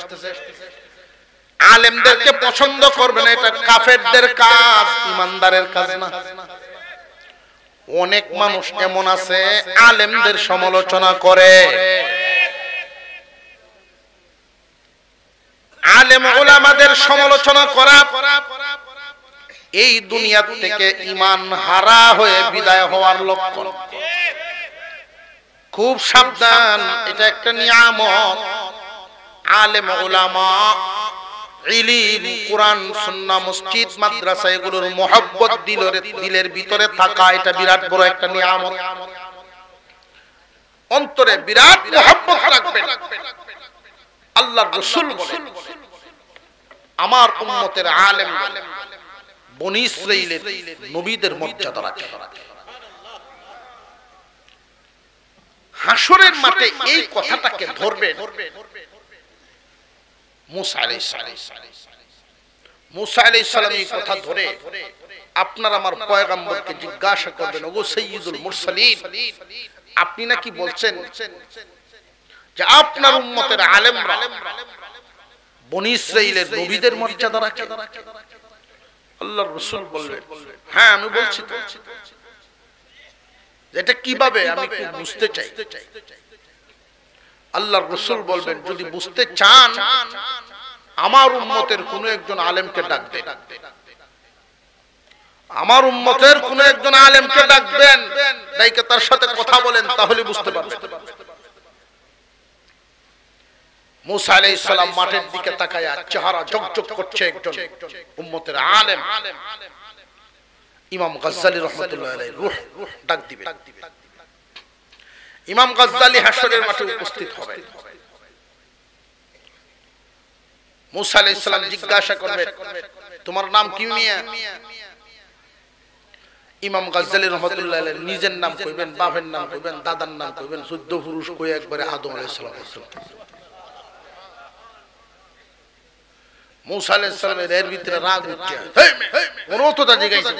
আলেমদেরকে পছন্দ করবে না, এটা কাফেরদের কাজ, ঈমানদারের কাজ না। অনেক মানুষ এমন আছে আলেমদের সমালোচনা করে, আলেম উলামাদের সমালোচনা করা এই দুনিয়া থেকে ঈমান হারা হয়ে বিদায় হওয়ার লক্ষণ। খুব সাবধান, এটা একটা নিয়ামত। আলেম উলামা, ইলম, কোরআন, সুন্নাহ, মসজিদ, মাদ্রাসা এগুলোর মহব্বত দিলের ভিতরে থাকা, এটা বিরাট বড় একটা নিয়ামত। অন্তরে বিরাট মহব্বত রাখবেন। আল্লাহর রাসূল বলেন, আমার উম্মতের আলেম বনী ইসরাঈলের নবীদের মর্যাদা রাখে। হাসরের মাঠে এই কথাটাকে ধরবেন। মুসা আলাইহিস সালাম এই কথা ধরে আপনার আমার পয়গম্বরকে জিজ্ঞাসা করবেন, ওগো সাইয়্যিদুল মুরসালিন, আপনি নাকি বলছেন যে আপনার উম্মতের আলেমরা বনী ইসরাঈলের নবীদের মর্যাদা রাখে? আল্লাহর রাসূল বললেন, হ্যাঁ আমি বলছি তো। এটা কিভাবে আমি একটু বুঝতে চাই। আল্লাহর রাসূল বলবেন যদি বুঝতে চান আমার উম্মতের কোন একজন আলেমকে ডাক দেন, আমার উম্মতের কোন একজন আলেমকে ডাকবেন, ডাইকে তার সাথে কথা বলেন, তাহলে বুঝতে পারবেন। মুসা আলাইহিস সালাম মাঠের দিকে তাকায়া চেহারা ঝকঝক করছে একজন উম্মতের আলেম, ইমাম গাজ্জালী রাহমাতুল্লাহ আলাইহি রূহ ডাক দিবেন। ইমাম গাজ্জালী হাশরের মাঠে উপস্থিত হবেন। মুসা আলাইহিস সালাম জিজ্ঞাসা করবেন তোমার নাম কি মিয়া? ইমাম গাজ্জালী রাহমাতুল্লাহ আলাইহি নিজের নাম কইবেন, বাপের নাম কইবেন, দাদার নাম কইবেন, 14 পুরুষ কই একবারে আদম আলাইহিস সালাম। মুসা আলাইহিস সালামের এর ভিতরে রাগ উঠছে, ওর তো তা জিজ্ঞাসা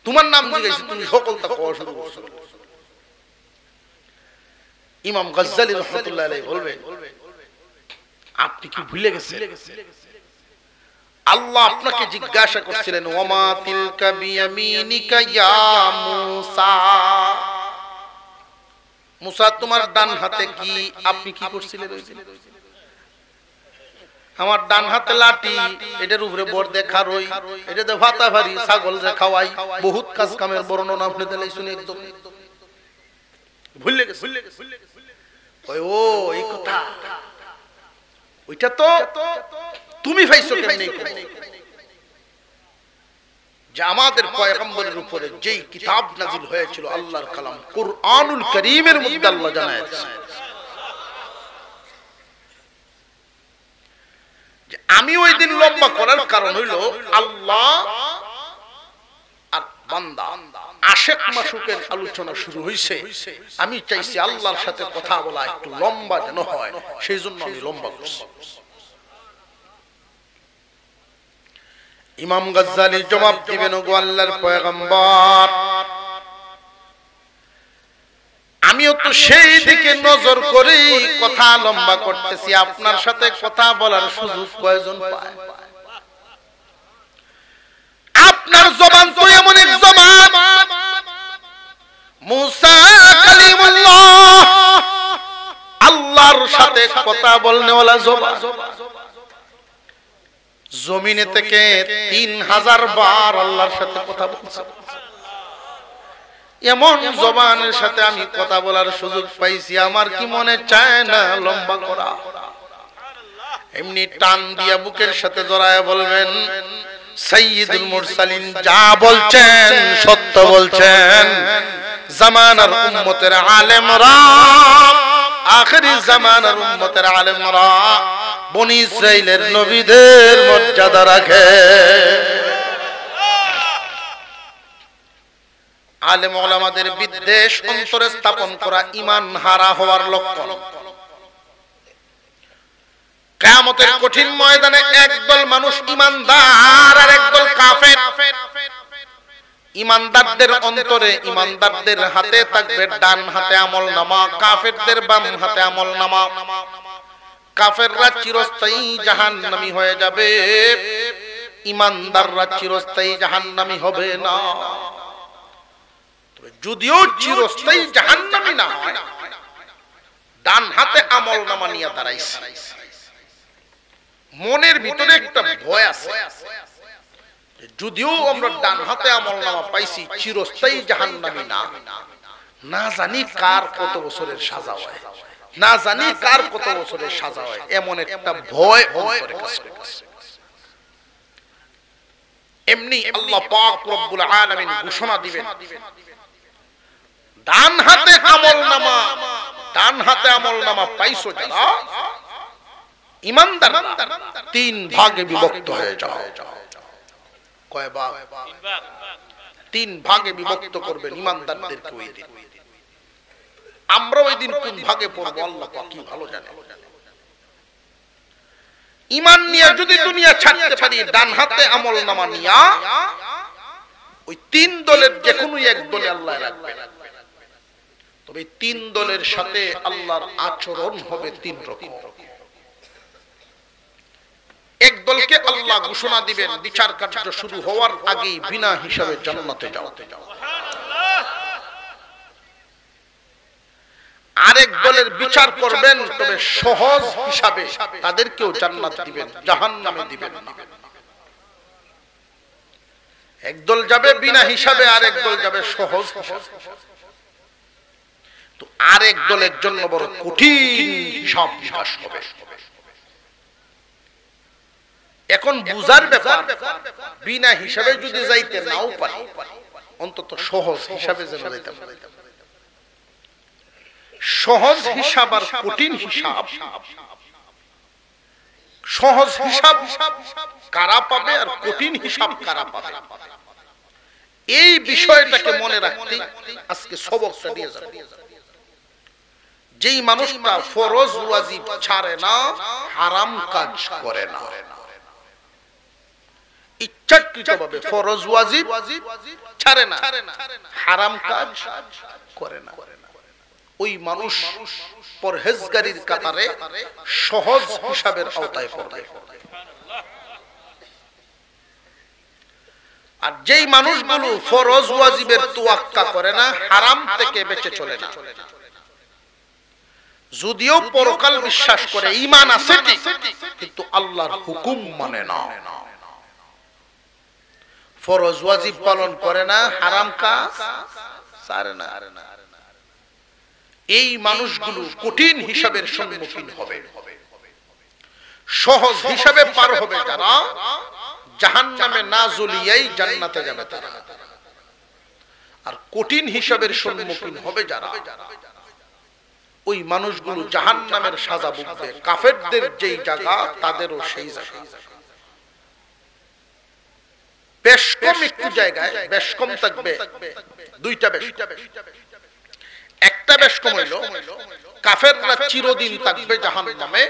তোমার নাম জিজ্ঞাসা, তুমি সকলটা কওয়া শুরু করছো। ইমাম গাজ্জালী রাহমাতুল্লাহ আলাইহি বলবেন আপনি কি ভুলে গেছেন আল্লাহ আপনাকে জিজ্ঞাসা করছিলেন ওয়ামা তিলকা বিয়ামিনিকা ইয়া মুসা, মুসা তোমার ডান হাতে কি, আপনি কি করছিলেন? আমার ডান হাতে লাঠি, এটার উপরে বর দেখা রই, এটাতে ভাতা ভারি ছাগল যে খাওয়াই, বহুত কাজ কামের বর্ণনা আপনি দিলে শুনে একদম ভুলে গেছে। ওই ও এই কথা, ওইটা তো তুমি পাইছো কেমনে? যে আমাদের পয়গম্বরের উপরে যেই কিতাব নাযিল হয়েছিল আল্লাহর কালাম কুরআনুল কারীমের মধ্যে আল্লাহ জানায়েছে যে আমি ওই দিন লম্বা করার কারণ হইল আল্লাহ আর বান্দা আশিক মাশুকের আলোচনা শুরু হইছে, আমি চাইছি আল্লাহর সাথে কথা বলা একটু লম্বা যেন হয়, সেই জন্য আমি লম্বা করছি। ইমাম গাজ্জালী জবাব দিবেন ওগো আল্লাহর পয়গম্বর আমিও তো সেই দিকে নজর করে কথা লম্বা করতেছি, আপনার সাথে কথা বলার সুযোগ কয়জন পায়? আপনার জবান তো এমন এক জবান মুসা কালিমুল্লাহ আল্লাহর সাথে কথা বলনে ওয়ালা জবান, জমিনে থেকে 3000 বার আল্লাহর সাথে কথা বলছে, এমন জবানের সাথে আমি কথা বলার সুযোগ পাইছি, আমার কি মনে চায় না লম্বা করা? এমনি টান দিয়া বুকের সাথে জড়ায় বলবেন সাইয়্যিদুল মুরসালিন যা বলছেন সত্য বলছেন, জামানার উম্মতের আলেমরা, আখিরি জামানার উম্মতের আলেমরা বনি ইসরাইলের নবীদের মর্যাদা রাখে। আলেম ওলামাদের বিদ্বেষ অন্তরে স্থাপন করা ঈমান হারা হওয়ার লক্ষণ। কিয়ামতের কঠিন ময়দানে একদল মানুষ ঈমানদার আর একদল কাফের। ঈমানদারদের অন্তরে, ঈমানদারদের হাতে থাকবে ডান হাতে আমলনামা, কাফেরদের বাম হাতে আমলনামা। কাফেররা চিরস্থায়ী জাহান্নামী হয়ে যাবে, ঈমানদাররা চিরস্থায়ী জাহান্নামী হবে না। যদিও চিরস্থায়ী জাহান্নামী না হয়, ডান হাতে আমলনামা নিয়ে দাঁড়াইছে, মনের ভিতরে একটা ভয় আছে, যদিও আমরা ডান হাতে আমলনামা পাইছি, চিরস্থায়ী জাহান্নামী না, না জানি কার কত বছরের সাজা হয়, না জানি কার কত বছরের সাজা হয়, এমন একটা ভয় অন্তরে কাজ করছে। এমনি আল্লাহ পাক রব্বুল আলামিন ঘোষণা দিবেন ডান হাতে আমলনামা, ডান হাতে আমলনামা পাইছো যারা ঈমানদার, 3 ভাগে বিভক্ত হয়ে যাও। কয় ভাগ? 3 ভাগে বিভক্ত করবেন ঈমানদারদেরকে ওই দিন। আমরা ওই দিন কোন ভাগে পড়ব আল্লাহ পাক কি ভালো জানে। ঈমান নিয়ে যদি দুনিয়া ছাড়তে পারি, ডান হাতে আমলনামা নিয়া ওই 3 দলের যে কোনো এক দলে আল্লাহ রাখবেন। তবে 3 দলের সাথে আল্লাহর আচরণ হবে 3 রকম। এক দলকে আল্লাহ ঘোষণা দিবেন বিচার কার্য শুরু হওয়ার আগেই বিনা হিসাবে জান্নাতে যাও। আরেক দলের বিচার করবেন, তবে সহজ হিসাবে তাদেরকেও জান্নাত দিবেন, জাহান্নামে দিবেন না। একদল যাবে বিনা হিসাবে, আরেক দল যাবে সহজ হিসাবে। তো আরেক দলের জন্য বড় কঠিন হিসাব নিকাশ হবে। এখন বুঝার ব্যাপার, বিনা হিসাবে যদি যাইতে নাও পারি, অন্তত সহজ হিসাবে যেন যাইতে পারি। সহজ হিসাব আর কঠিন হিসাব, সহজ হিসাব কারা পাবে আর কঠিন হিসাব কারা পাবে, এই বিষয়টাকে মনে রাখতে আজকে সবকটা দিয়ে যাব। যেই মানুষটা ফরজ ওয়াজিব ছাড়ে না, হারাম কাজ করে না, ইচ্ছাকৃতভাবে ফরজ ওয়াজিব ছাড়ে না, হারাম কাজ করে না, ওই মানুষ পরহেজগারির কাতারে সহজ হিসাবের আওতায় পড়বে। আর যেই মানুষগুলো ফরজ ওয়াজিবের তোয়াক্কা করে না, হারাম থেকে বেঁচে চলে না, যদিও পরকাল বিশ্বাস করে, ঈমান আছে ঠিক, কিন্তু আল্লাহর হুকুম মানে না, ফরজ ওয়াজিব পালন করে না, হারাম কাজ ছাড়ে না, এই মানুষগুলো কঠিন হিসাবের সম্মুখীন হবে। সহজ হিসাবে পার হবে যারা, জাহান্নামে না জ্বলিয়াই জান্নাতে যাবে তারা। আর কঠিন হিসাবের সম্মুখীন হবে যারা, ওই মানুষগুলো জাহান্নামের সাজা ভুগবে। কাফেরদের যেই জায়গা, তাদেরও সেই জায়গা। বেশ কম একটু জায়গায় বেশ কম থাকবে, দুইটা বেশ। একটা বেশ কম হইল, কাফেররা চিরদিন থাকবে জাহান্নামে,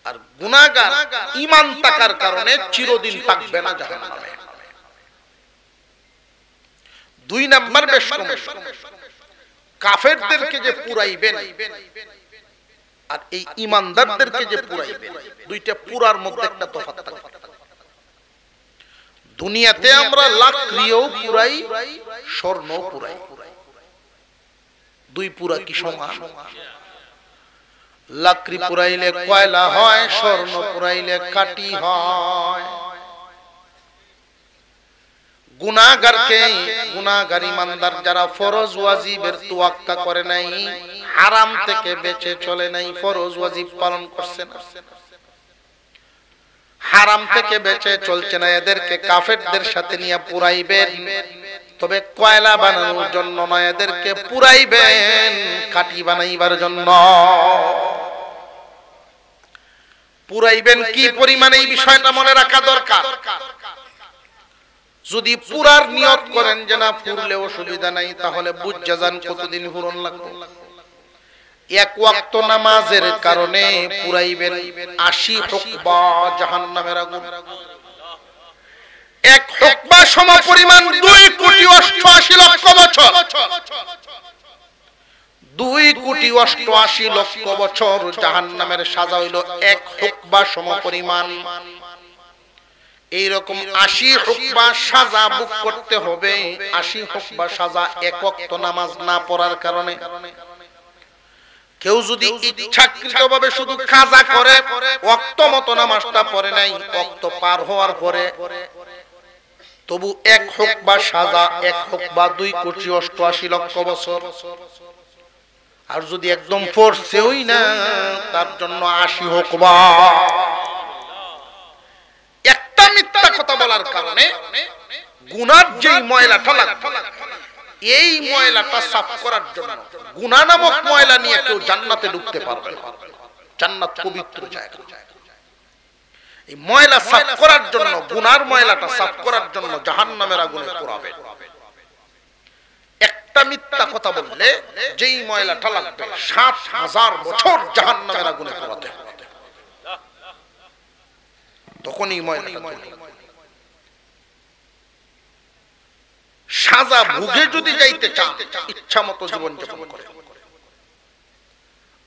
আর গুনাহগার ঈমান থাকার কারণে চিরদিন থাকবে না জাহান্নামে। দুই নাম্বার বেশ কম, কাফেরদেরকে যে পুরাইবেন আর এই ঈমানদারদেরকে যে পুরাইবেন, দুইটা পুরার মধ্যে একটা তফাৎ থাকবে। দুনিয়াতে আমরা লাকড়িও পুরাই, স্বর্ণ পুরাই, দুই পুরা কি সমান? লাকড়ি পুরাইলে কয়লা হয়, স্বর্ণ পুরাইলে কাটি হয়। গুনাহগারকে, গুনাহগার ঈমানদার যারা ফরজ ওয়াজিবের তোয়াক্কা করে নাই, হারাম থেকে বেঁচে চলে নাই, ফরজ ওয়াজিব পালন করছে না, হারাম থেকে বেঁচে চলছে না, এদেরকে কাফেরদের সাথে নিয়ে পুরাইবেন, তবে কয়লা বানানোর জন্য নয়, এদেরকে পুরাইবেন কাঠি বানাইবার জন্য। পুরাইবেন কি পরিমাণে, এই বিষয়টা মনে রাখা দরকার। যদি পুরার নিয়ত করেন যে না পুরলে অসুবিধা নাই, তাহলে বুঝা যান কতদিন পুরন লাগবে। এক ওয়াক্ত নামাজের কারণে পুরাইবেন 80 হুকবা জাহান্নামের আগুন। এক হুকবা সমপরিমাণ 2,88,00,000 বছর, 2,88,00,000 বছর জাহান্নামের সাজা হইল এক হুকবা সমপরিমাণ। এইরকম 80 হুকবা সাজা ভোগ করতে হবে। 80 হুকবা সাজা এক ওয়াক্ত নামাজ না পড়ার কারণে। কেউ যদি ইচ্ছাকৃতভাবে শুধু কাজা করে, ওয়াক্ত মতো নামাজটা পড়ে নাই, ওয়াক্ত পার হওয়ার পরে, তবু এক হুকবা সাজা, এক হুকবা 2,88,00,000 বছর। আর যদি একদম পড়ছেই না, তার জন্য 80 হুকবা। একটা মিথ্যা কথা বলার কারণে গুনার যেই ময়লাটা লাগবে, এই ময়লাটা সাফ করার জন্য, গুনাহ নামক ময়লা নিয়ে কেউ জান্নাতে ঢুকতে পারবে না। জান্নাত পবিত্র জায়গা। এই ময়লা সাফ করার জন্য, গুনার ময়লাটা সাফ করার জন্য জাহান্নামের আগুনে পোড়াবে। একটা মিথ্যা কথা বললে যেই ময়লাটা লাগবে 7,000 বছর জাহান্নামের আগুনে পোড়াতে হবে, তখনই ময়লাটা সাজা ভুগে যদি যাইতে চান, ইচ্ছা মতো জীবন যাপন করে।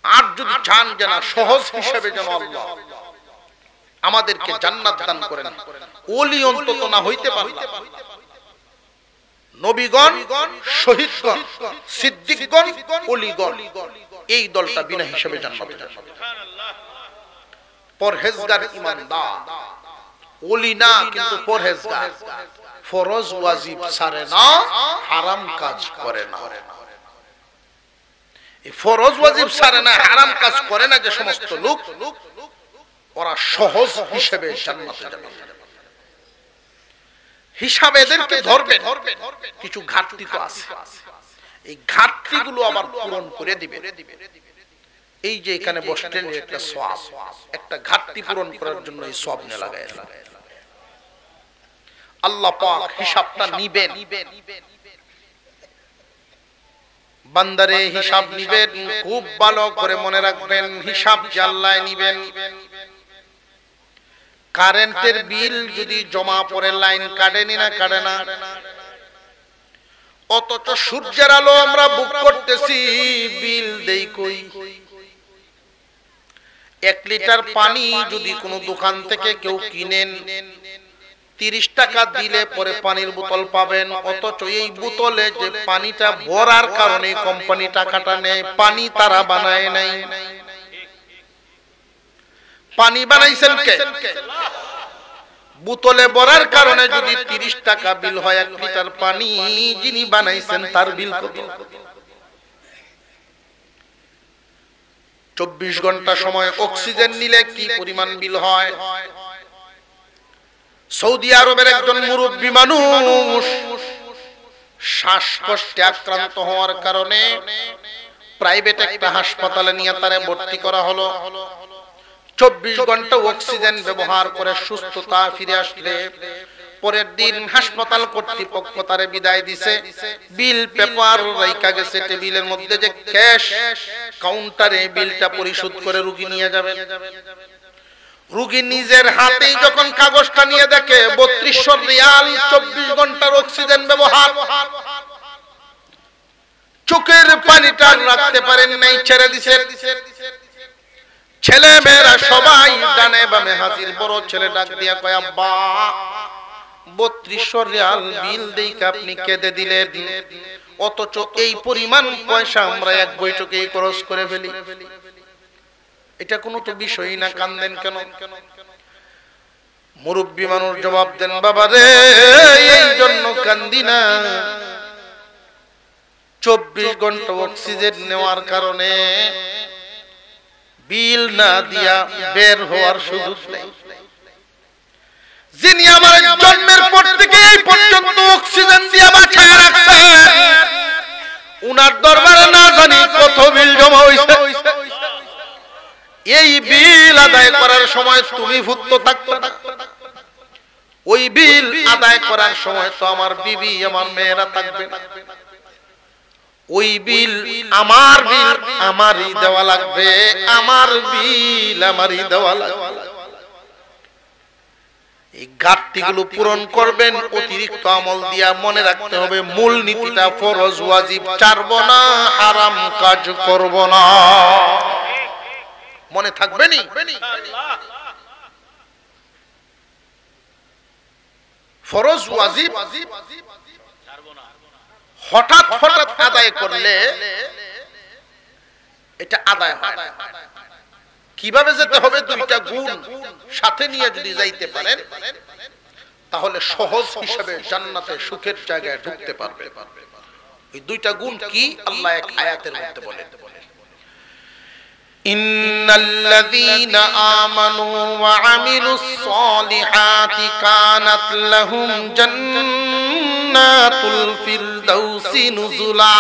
আর যদি চান যে না সহজ হিসেবে যেন আল্লাহ আমাদেরকে জান্নাত দান করেন, ওলি অন্তত না হইতে পারলাম, নবীগণ, শহীদগণ, সিদ্দিকগণ, ওলিগণ, এই দলটা বিনা হিসাবে জান্নাতে যাবে। পরহেজগার, ঈমানদার, ওলি না কিন্তু পরহেজগার, ফরজ ওয়াজিব ছাড়ে না, হারাম কাজ করে না। এই ফরজ ওয়াজিব ছাড়ে না, হারাম কাজ করে না যে সমস্ত লোক, ওরা সহজ হিসেবে জান্নাতে যাবে। হিসাবে এদেরকে ধরবে, কিছু ঘাটতি তো আছে, এই ঘাটতিগুলো আবার পূরণ করে দিবে। এই যে এখানে বসলেন, একটা সওয়াব, একটা ঘাটতি পূরণ করার জন্য এই সওয়াব নিয়ে লাগায়। আল্লাহ পাক হিসাবটা নিবেন, বান্দারে হিসাব নিবেন, খুব ভালো করে মনে রাখবেন, হিসাব যে আল্লাহ নিবেন। কারেন্টের বিল যদি জমা পড়ে, লাইন কাটেনি না, কাটে না, অথচ সূর্যের আলো আমরা বুক করতেছি, বিল দেই কই? 1 লিটার পানি যদি কোনো দোকান থেকে কেউ কিনেন, 30 টাকা দিলে পরে পানির বোতল পাবেন, অথচ এই বোতলে যে পানিটা ভরার কারণে কোম্পানি টাকাটা নেয়, পানি তারা বানায় নাই। পানি বানাইছেন কে? বোতলে ভরার কারণে যদি 30 টাকা বিল হয় 1 লিটার পানি, যিনি বানাইছেন তার বিল কত? 24 ঘন্টা সময় অক্সিজেন নিলে কি পরিমাণ বিল হয়? সৌদি আরবের একজন মুরব্বী মানুষ শ্বাসকষ্টে আক্রান্ত হওয়ার কারণে প্রাইভেট একটা হাসপাতালে নিয়ে তারে ভর্তি করা হলো। 24 ঘন্টা অক্সিজেন ব্যবহার করে সুস্থতা ফিরে আসলে পরের দিন হাসপাতাল কর্তৃপক্ষ তারে বিদায় দিছে। বিল পেপার রাইখা গেছে টেবিলের মধ্যে, যে ক্যাশ কাউন্টারে বিলটা পরিশোধ করে রোগী নিয়ে যাবেন। রোগী নিজের হাতেই যখন কাগজটা নিয়ে দেখে 3200 রিয়াল, 24 ঘন্টার অক্সিজেন ব্যবহার, চোখের পানিটা রাখতে পারেন নাই, ছেড়ে দিছে। ছেলে মেয়েরা সবাই ডানে বামে হাজির। বড় ছেলে ডাক দিয়া কয়, আব্বা 3200 রিয়াল বিল দেইকে আপনি কেঁদে দিলেন, অথচ এই পরিমাণ পয়সা আমরা এক বৈঠকেই খরচ করে ফেলি। এটা কোনো তো বিষয়ই না, কান্দেন কেন? মুরব্বী মানুষ জবাব দেন, বাবা রে, এই জন্য কান্দি না, 24 ঘন্টা অক্সিজেন নেওয়ার কারণে বিল না দিয়া বের হওয়ার সুযোগ নেই। যিনি আমার জন্মের পর থেকে এই পর্যন্ত অক্সিজেন দিয়ে বাঁচায় রাখছেন, উনার দরবারে না জানি কত বিল জমা হইছে। এই বিল আদায় করার সময় তুমি ভুক্ত থাকতো না, ওই বিল আদায় করার সময় তো আমার বিবি, আমার মেয়েরা থাকবে না। ওই বিল আমার বিল আমারই দেওয়া লাগবে, আমার বিল আমারই দেওয়া লাগবে। এই ঘাটতিগুলো পূরণ করবেন অতিরিক্ত আমল দিয়া। মনে রাখতে হবে মূল নীতিটা, ফরজ ওয়াজিব ছাড়ব না, হারাম কাজ করব না। মনে থাকবে নি? ফরজ ওয়াজিব হঠাৎ হঠাৎ আদায় করলে এটা আদায় হয়। কিভাবে যেতে হবে? 2টা গুণ সাথে নিয়ে যদি যাইতে পারেন, তাহলে সহজ হিসেবে জান্নাতে সুখের জায়গায় ঢুকতে পারবে। এই 2টা গুণ কি? আল্লাহ এক আয়াতের মধ্যে বলেন, ইন্নাল্লাযীনা আমানু ওয়া আমিলুস সালিহাতি কানাত লাহুম জান্নাতুল ফিরদাউসি নুজুলা।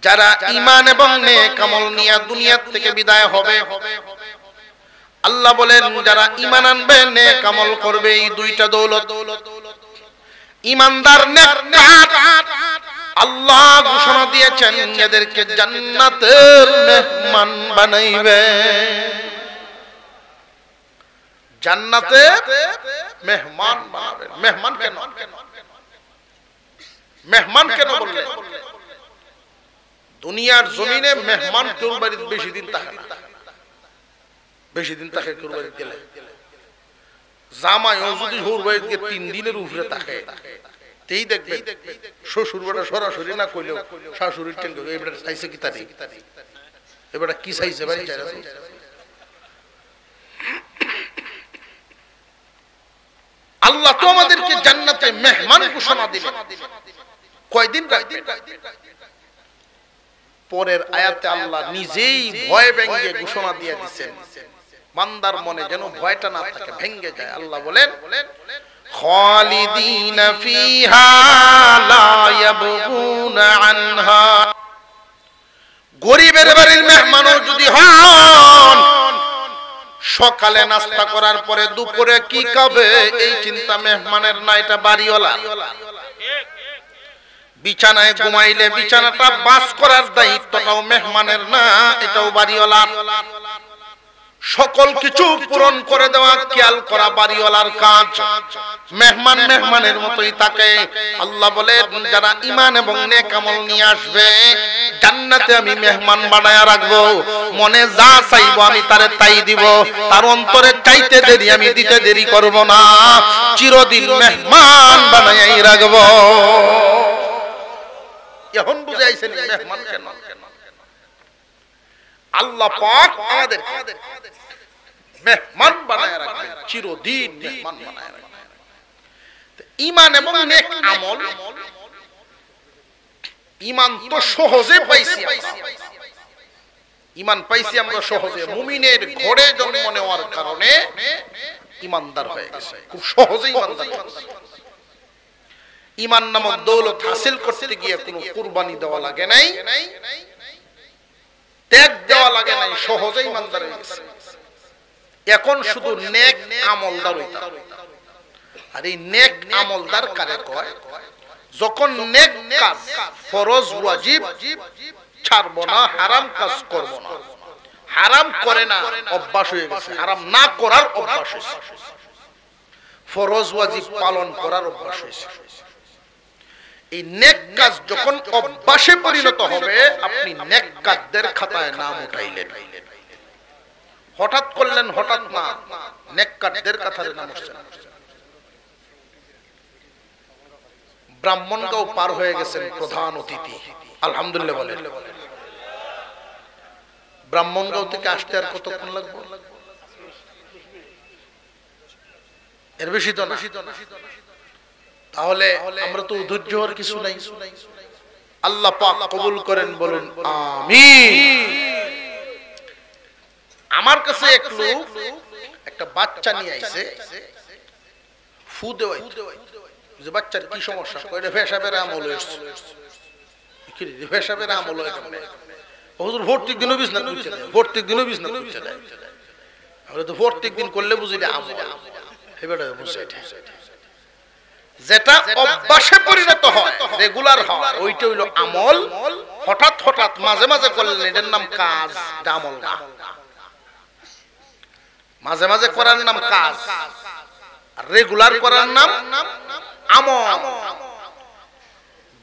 যারা ঈমান এবং নেক আমল নিয়ে দুনিয়া থেকে বিদায় হবে, আল্লাহ বলেন যারা ঈমান আনবে, নেক আমল করবে, এই 2টা দৌলত, ঈমানদার নেককার, আল্লাহ ঘোষণা দিয়েছেন এদেরকে জান্নাতের মেহমান বানাইবে। জান্নাতে মেহমান বানাবেন। মেহমান কেন? মেহমান কেন বললেন? দুনিয়ার জমিনে মেহমান কেউ বাড়িতে বেশি দিন থাকে না, বেশি দিন থাকে কেউ বাড়িতে গেলে। জামাইও যদি হুর ভাইকে 3 দিনের উপরে থাকে তেই দেখবে শ্বশুর বেটা সরাসরি না কইলেও শাশুড়ির টেন কই এবারে চাইছে কি তারি এবারে কি চাইছে ভাই জানা আল্লাহ তো আমাদেরকে জান্নাতে মেহমান ঘোষণা দিলেন কয়দিন রাখবেন পরের আয়াতে আল্লাহ নিজেই ভয় ভেঙে ঘোষণা দিয়ে দিবেন বান্দার মনে যেন ভয়টা না থাকে ভেঙে যায় আল্লাহ বলেন খালিদিনা ফিহা লা ইয়াবগুনা আনহা গরিবের বাড়ির মেহমানও যদি হন সকালে নাস্তা করার পরে দুপুরে কি খাবে এই চিন্তা মেহমানের না এটা বাড়িওয়ালা বিছানায় ঘুমাইলে বিছানাটা বাস করার দায়িত্বটাও মেহমানের না এটাও বাড়িওয়ালার সকল কিছু পূরণ করে দেওয়া খেয়াল করা বাড়িওয়ালার কাজ মেহমান মেহমানের মতোই থাকে আল্লাহ বলে যারা ঈমান এবং নেক আমল নিয়ে আসবে জান্নাতে আমি মেহমান বানায়া রাখবো মনে যা চাইবো আমি তারে তাই দিব তার অন্তরে চাইতে দেরি আমি দিতে দেরি করব না চিরদিন মেহমান বানায়াই রাখবো এখন বুঝাইছেন মেহমান কেন আল্লাহ পাক আমাদের মেহমান বানায় রাখবেন চিরদিন মেহমান বানায় রাখবেন ঈমান এবং নেক আমল ঈমান তো সহজে পাইছি ঈমান পাইছি আমরা সহজে মুমিনের ঘরে জন্ম নেওয়ার কারণে ঈমানদার হয়ে গেছে খুব সহজেই ঈমানদার হয়েছে ঈমান নামক দৌলত হাসিল করতে গিয়ে কোনো কুরবানি দেওয়া লাগে নাই ত্যাগ দেওয়া লাগে নাই সহজেই ঈমানদার হয়ে গেছে এখন শুধু নেক আমলদার হইতে হবে আর এই নেক আমলদার কারে কয় যখন নেক কাজ ফরজ ওয়াজিব ছাড়বো না হারাম কাজ করব না হারাম করে না অভ্যাস হয়ে গেছে হারাম না করার অভ্যাস হয়েছে ফরজ ওয়াজিব পালন করার অভ্যাস হয়েছে এই নেক কাজ যখন অভ্যাসে পরিণত হবে আপনি নেককারদের খাতায় নাম উঠাইলেন হঠাৎ করলেন হঠাৎ না নেককারদের কাতারে নাম উঠছেন ব্রাহ্মণগাঁও পার হয়ে গেছেন প্রধান অতিথি আলহামদুলিল্লাহ বলেন ব্রাহ্মণগাঁও থেকে আসতে আর কতক্ষণ লাগবে এর বেশি তো না তাহলে আমরা তো ধৈর্য হওয়ার কিছু নাই আল্লাহ পাক কবুল করেন বলুন আমিন আমার কাছে এক লোক একটা বাচ্চা নিয়ে আইছে ফু দেওয়াই যে বাচ্চার কি সমস্যা কইলে পেশাবের আমল হইছে কি রে পেশাবের আমল হয় কেমনে হুজুর প্রত্যেক দিনও বিছনা করতে দেয় প্রত্যেক দিনও বিছনা করতে দেয় আমরা তো প্রত্যেক দিন করলে বুঝি না আমল এবারে বুঝে এটা যেটা অভ্যাসে পরিণত হয় রেগুলার হয় ওইটা হইলো আমল হঠাৎ হঠাৎ মাঝে মাঝে করলেন এটার নাম কাজ এটা আমল না মাঝে মাঝে করার নাম কাজ আর রেগুলার করার নাম আমল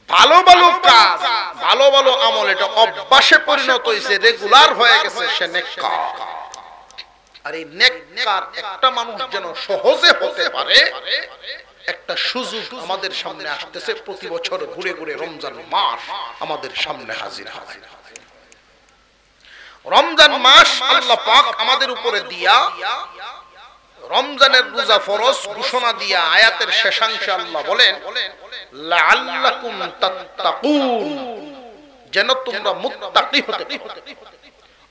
ভালো ভালো কাজ ভালো ভালো আমল এটা অভ্যাসে পরিণত হইছে রেগুলার হয়ে গেছে সে নেককার আর এই নেককার একটা মানুষ যেন সহজে হতে পারে একটা সুযোগ আমাদের সামনে আসতেছে প্রতি বছর ঘুরে ঘুরে রমজান মাস আমাদের সামনে হাজির হয় রমজান মাস আল্লাহ পাক আমাদের উপরে দিয়া রমজানের রোজা ফরজ ঘোষণা দিয়া আয়াতের শেষাংশে আল্লাহ বলেন লাআল্লাকুম তাত্তাকুন যেন তোমরা মুত্তাকি হতে পারো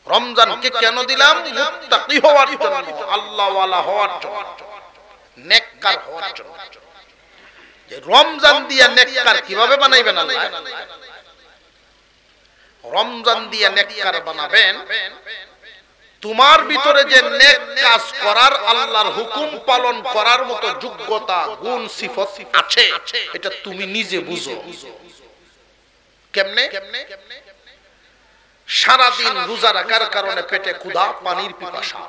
রমজানকে কেন দিলাম মুত্তাকি হওয়ার জন্য আল্লাহ ওয়ালা হওয়ার জন্য নেককার হওয়ার জন্য যে রমজান দিয়া নেককার কিভাবে বানাইবেন আল্লাহ রমজান দিয়া নেককার বানাবেন তোমার ভিতরে যে নেক কাজ করার আল্লাহর হুকুম পালন করার মতো যোগ্যতা গুণ সিফত আছে এটা তুমি নিজে বুঝো কেমনে সারা দিন রোজা রাখার কারণে পেটে ক্ষুধা পানির পিপাসা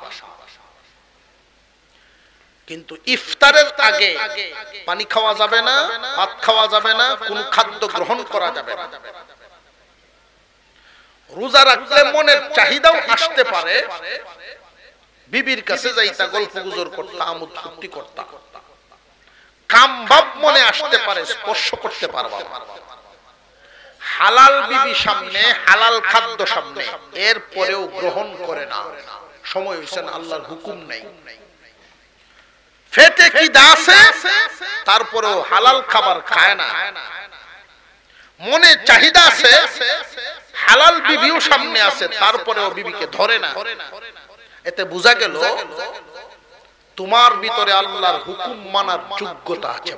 কিন্তু ইফতারের আগে পানি খাওয়া যাবে না ভাত খাওয়া যাবে না কোন খাদ্য গ্রহণ করা যাবে না রোজা রাখলে মনের চাহিদাও আসতে পারে বিবির কাছে যাইতা, গল্প গুজর করতা, আমোদ ফুর্তি করতা, কাম ভাব মনে আসতে পারে, স্পর্শ করতে পারবা। হালাল বিবি সামনে, হালাল খাদ্য সামনে, এর পরেও গ্রহণ করে না। সময় হইছে না, আল্লাহর হুকুম নাই, পেটে কি দাসে, তারপরেও হালাল খাবার খায় না। মনে চাহিদা আছে, হালাল বিবিও সামনে আছে, তারপরেও বিবিকে ধরে না। এতে বোঝা গেল তোমার ভিতরে আল্লাহর হুকুম মানার যোগ্যতা আছে।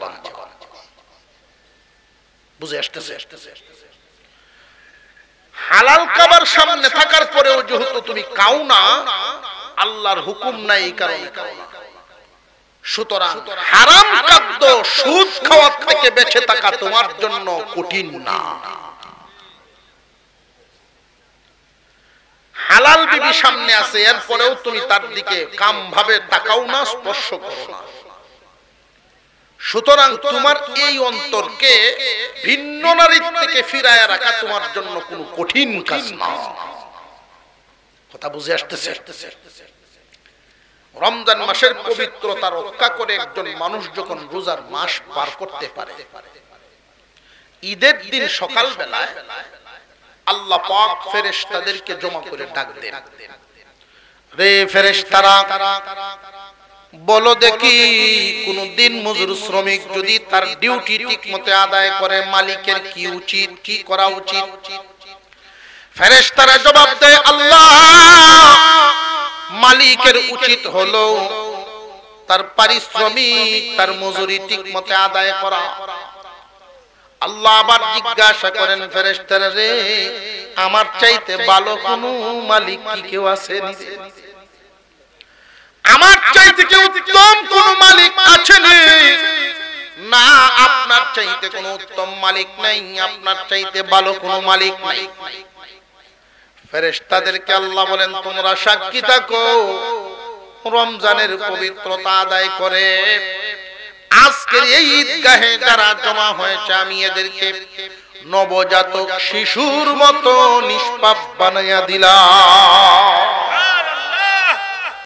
বুঝে আসতেছে? হালাল খাবার সামনে থাকার পরেও যেহেতু তুমি খাও না, আল্লাহর হুকুম নাই এই কারণে খাও না। সুতরাং হারাম খাদ্য, সুদ খাওয়া থেকে বেঁচে থাকা তোমার জন্য কঠিন না। হালাল বিবি সামনে আছে, এরপরেও তুমি তার দিকে কাম ভাবে তাকাও না, স্পর্শ করো না। সুতরাং তোমার এই অন্তরকে ভিন্ন নারীর থেকে ফিরায় রাখা তোমার জন্য কোনো কঠিন কাজ না। কথা বুঝে আসতেছে? রমজান মাসের পবিত্রতা রক্ষা করে একজন মানুষ যখন রোজার মাস পার করতে পারে, ঈদের দিন সকাল বেলায় আল্লাহ পাক ফেরেশতাদেরকে জমা করে ডাক দেন, রে ফেরেশতারা, বলো দেখি কোন দিন মজুর শ্রমিক যদি তার ডিউটি ঠিকমতো আদায় করে, মালিকের কি উচিত, কি করা উচিত? ফেরেশতারা জবাব দেয়, আল্লাহ, মালিকের উচিত হলো তার পারিশ্রমিক, তার মজুরি ঠিকমতো আদায় করা। আল্লাহ আবার জিজ্ঞাসা করেন, ফেরেশতারা রে, আমার চাইতে ভালো কোন মালিক কি কেউ আছে? আমার চাইতে কেউ উত্তম কোন মালিক আছে না? আপনার চাইতে কোন উত্তম মালিক নাই, আপনার চাইতে ভালো কোন মালিক নাই। ফেরেশতাদেরকে আল্লাহ বলেন, তোমরা সাক্ষী থাকো, রমজানের পবিত্রতা আদায় করে আজকের এই ঈদগাহে যারা জমা হয়েছে, আমি এদেরকে নবজাতক শিশুর মতো নিষ্পাপ বানাইয়া দিলাম।